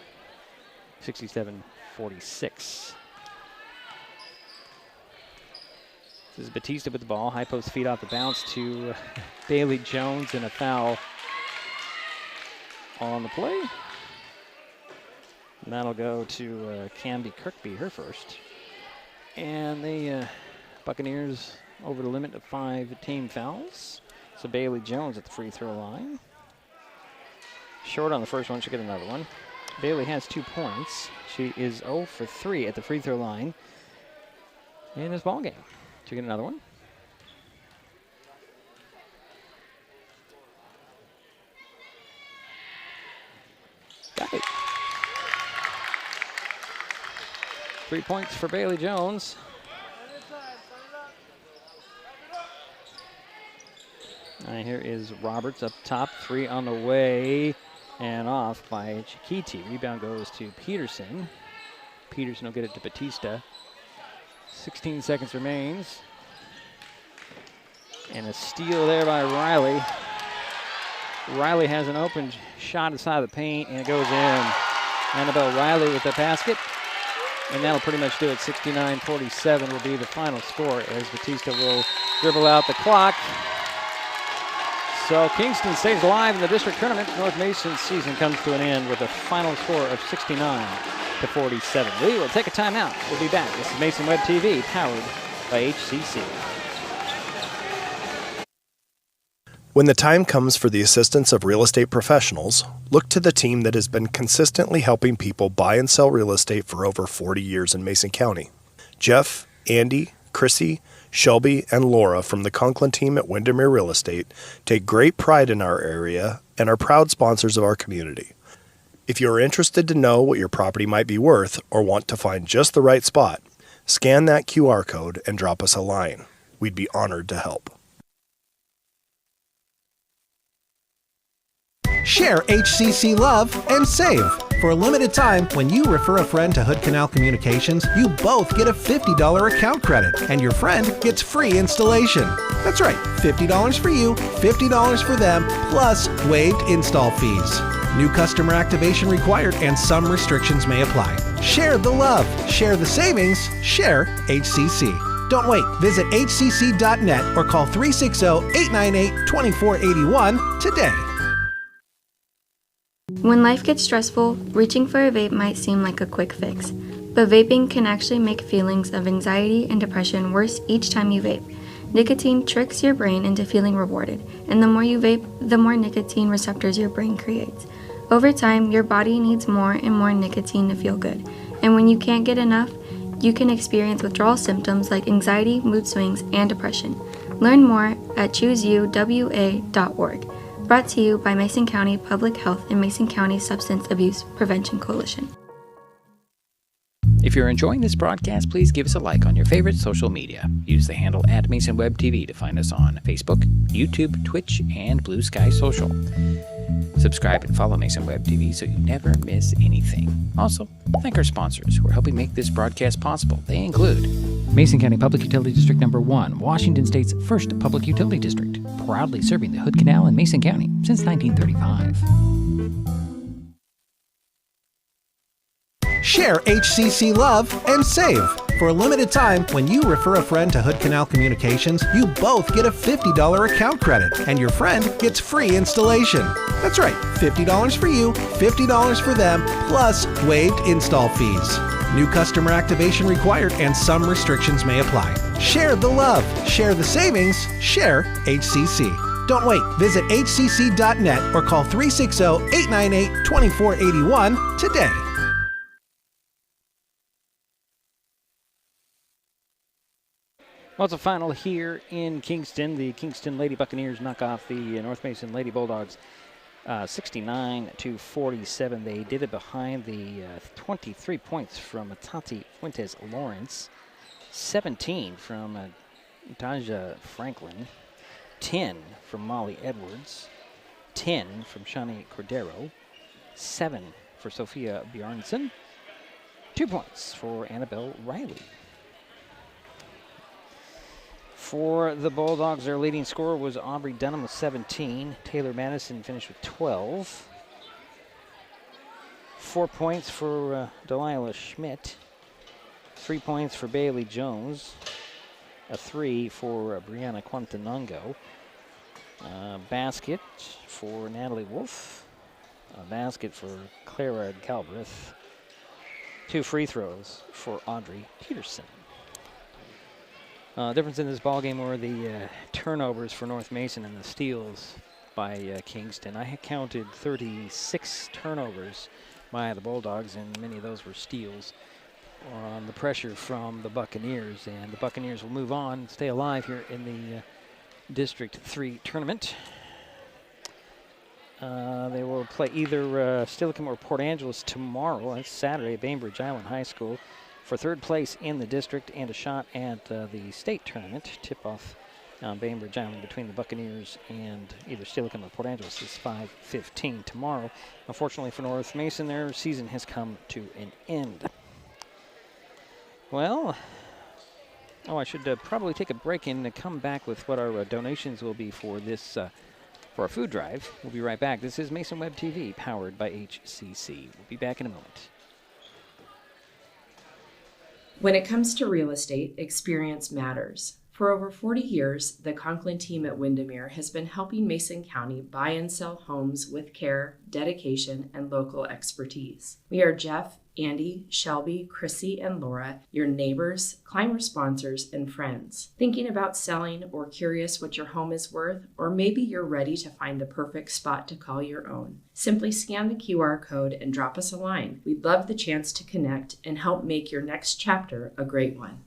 [SPEAKER 2] 67-46. This is Batista with the ball. High post feed off the bounce to Bailey Jones, and a foul on the play. And that'll go to Camby Kirkby, her first. And the Buccaneers over the limit of 5 team fouls. So Bailey Jones at the free throw line. Short on the first one, she'll get another one. Bailey has 2 points. She is 0 for 3 at the free throw line in this ball game. To get another one. Got it. 3 points for Bailey Jones. All right, here is Roberts up top. 3 on the way and off by Chiquiti. Rebound goes to Peterson. Peterson will get it to Batista. 16 seconds remains. And a steal there by Riley. Riley has an open shot inside the paint, and it goes in. Annabelle Riley with the basket. And that'll pretty much do it. 69-47 will be the final score as Batista will dribble out the clock. So Kingston stays alive in the district tournament. North Mason's season comes to an end with a final score of 69-47. We will take a timeout. We'll be back. This is Mason Web TV, powered by HCC.
[SPEAKER 3] When the time comes for the assistance of real estate professionals, look to the team that has been consistently helping people buy and sell real estate for over 40 years in Mason County. Jeff, Andy, Chrissy, Shelby, and Laura from the Conklin team at Windermere Real Estate take great pride in our area and are proud sponsors of our community. If you are interested to know what your property might be worth or want to find just the right spot, scan that QR code and drop us a line. We'd be honored to help.
[SPEAKER 4] Share HCC love and save. For a limited time, when you refer a friend to Hood Canal Communications, you both get a $50 account credit, and your friend gets free installation. That's right, $50 for you, $50 for them, plus waived install fees. New customer activation required, and some restrictions may apply. Share the love, share the savings, share HCC. Don't wait. Visit hcc.net or call 360-898-2481 today.
[SPEAKER 10] When life gets stressful, reaching for a vape might seem like a quick fix. But vaping can actually make feelings of anxiety and depression worse each time you vape. Nicotine tricks your brain into feeling rewarded, and the more you vape, the more nicotine receptors your brain creates. Over time, your body needs more and more nicotine to feel good. And when you can't get enough, you can experience withdrawal symptoms like anxiety, mood swings, and depression. Learn more at chooseyouwa.org. Brought to you by Mason County Public Health and Mason County Substance Abuse Prevention Coalition.
[SPEAKER 2] If you're enjoying this broadcast, please give us a like on your favorite social media. Use the handle @MasonWebTV to find us on Facebook, YouTube, Twitch, and Blue Sky Social. Subscribe and follow Mason Web TV so you never miss anything. Also, thank our sponsors who are helping make this broadcast possible. They include Mason County Public Utility District Number 1, Washington State's first public utility district, proudly serving the Hood Canal in Mason County since 1935.
[SPEAKER 4] Share HCC love and save. For a limited time, when you refer a friend to Hood Canal Communications, you both get a $50 account credit, and your friend gets free installation. That's right, $50 for you, $50 for them, plus waived install fees. New customer activation required, and some restrictions may apply. Share the love, share the savings, share HCC. Don't wait. Visit hcc.net or call 360-898-2481 today.
[SPEAKER 2] Well, it's a final here in Kingston. The Kingston Lady Buccaneers knock off the North Mason Lady Bulldogs 69-47. They did it behind the 23 points from Tati Fuentes Lawrence, 17 from Taja Franklin, 10 from Molly Edwards, 10 from Shani Cordero, 7 for Sophia Bjarnson, 2 points for Annabelle Riley. For the Bulldogs, their leading scorer was Aubrey Dunham with 17. Taylor Madison finished with 12. 4 points for Delilah Schmidt. 3 points for Bailey Jones. A 3 for Brianna Quantanongo. Basket for Natalie Wolf. A basket for Clara Galbraith. 2 free throws for Audrey Peterson. Difference in this ballgame were the turnovers for North Mason and the steals by Kingston. I had counted 36 turnovers by the Bulldogs, and many of those were steals on the pressure from the Buccaneers. And the Buccaneers will move on, stay alive here in the District 3 tournament. They will play either Steilacoom or Port Angeles tomorrow. That's Saturday at Bainbridge Island High School for third place in the district and a shot at the state tournament. Tip-off on Bainbridge Island between the Buccaneers and either Steilacoom or Port Angeles is 5:15 tomorrow. Unfortunately for North Mason, their season has come to an end. Well, I should probably take a break and come back with what our donations will be for this for our food drive. We'll be right back. This is Mason Web TV, powered by HCC. We'll be back in a moment.
[SPEAKER 8] When it comes to real estate, experience matters. For over 40 years, the Conklin team at Windermere has been helping Mason County buy and sell homes with care, dedication, and local expertise. We are Jeff, Andy, Shelby, Chrissy, and Laura, your neighbors, climber sponsors, and friends. Thinking about selling or curious what your home is worth, or maybe you're ready to find the perfect spot to call your own. Simply scan the QR code and drop us a line. We'd love the chance to connect and help make your next chapter a great one.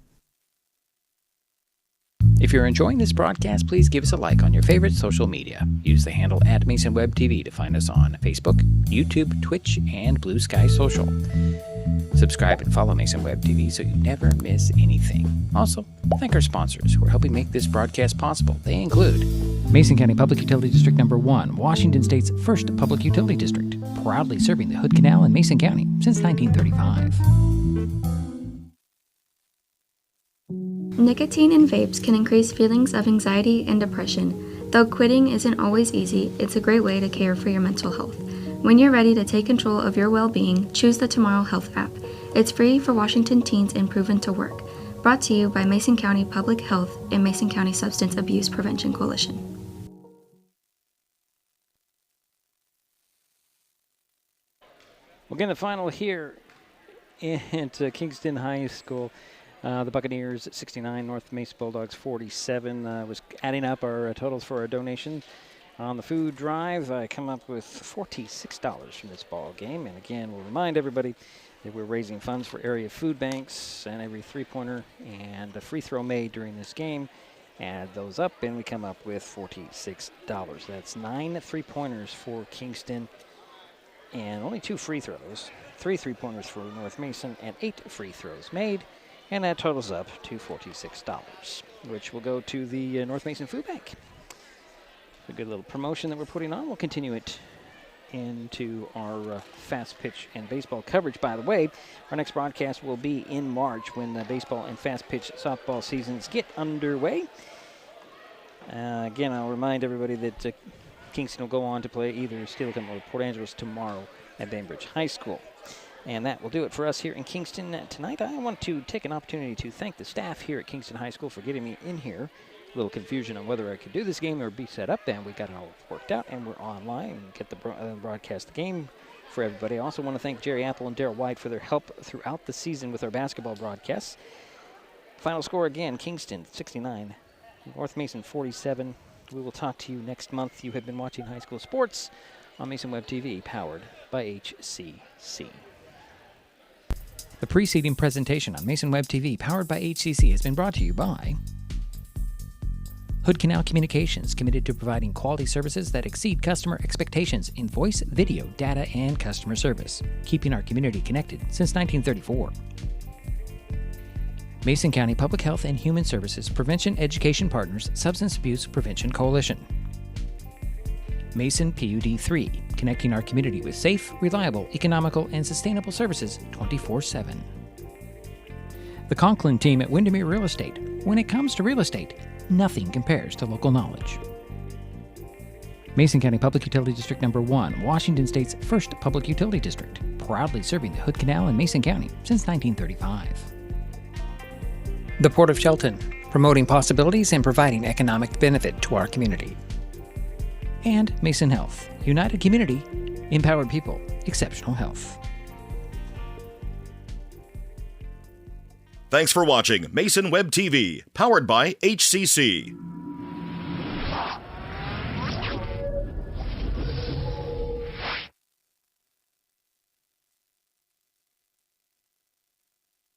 [SPEAKER 2] If you're enjoying this broadcast, please give us a like on your favorite social media. Use the handle @MasonWebTV to find us on Facebook, YouTube, Twitch, and Blue Sky Social. Subscribe and follow Mason Web TV so you never miss anything. Also, thank our sponsors who are helping make this broadcast possible. They include Mason County Public Utility District Number 1, Washington State's first public utility district, proudly serving the Hood Canal in Mason County since 1935.
[SPEAKER 10] Nicotine in vapes can increase feelings of anxiety and depression. Though quitting isn't always easy, it's a great way to care for your mental health. When you're ready to take control of your well-being, choose the Tomorrow Health app. It's free for Washington teens and proven to work. Brought to you by Mason County Public Health and Mason County Substance Abuse Prevention Coalition.
[SPEAKER 2] We'll get the final here at Kingston High School. The Buccaneers 69, North Mason Bulldogs 47. Was adding up our totals for our donation on the food drive. I come up with $46 from this ball game. And again, we'll remind everybody that we're raising funds for area food banks, and every three-pointer and a free throw made during this game. Add those up, and we come up with $46. That's 9 three-pointers for Kingston and only 2 free throws. 3 three-pointers for North Mason and 8 free throws made. And that totals up to $46, which will go to the North Mason Food Bank. A good little promotion that we're putting on. We'll continue it into our fast pitch and baseball coverage. By the way, our next broadcast will be in March when the baseball and fast pitch softball seasons get underway. Again, I'll remind everybody that Kingston will go on to play either Steilacoom or Port Angeles tomorrow at Bainbridge High School. And that will do it for us here in Kingston tonight. I want to take an opportunity to thank the staff here at Kingston High School for getting me in here. A little confusion on whether I could do this game or be set up, and we got it all worked out, and we're online and get the broadcast the game for everybody. I also want to thank Jerry Apple and Darrell White for their help throughout the season with our basketball broadcasts. Final score again, Kingston 69, North Mason 47. We will talk to you next month. You have been watching High School Sports on Mason Web TV, powered by HCC. The preceding presentation on Mason Web TV, powered by HCC, has been brought to you by Hood Canal Communications, committed to providing quality services that exceed customer expectations in voice, video, data, and customer service, keeping our community connected since 1934. Mason County Public Health and Human Services Prevention Education Partners Substance Abuse Prevention Coalition. Mason PUD 3, connecting our community with safe, reliable, economical, and sustainable services 24/7. The Conklin team at Windermere Real Estate. When it comes to real estate, nothing compares to local knowledge. Mason County Public Utility District Number 1, Washington State's first public utility district, proudly serving the Hood Canal in Mason County since 1935. The Port of Shelton, promoting possibilities and providing economic benefit to our community. And Mason Health, united community, empowered people, exceptional health.
[SPEAKER 1] Thanks for watching Mason Web TV, powered by HCC.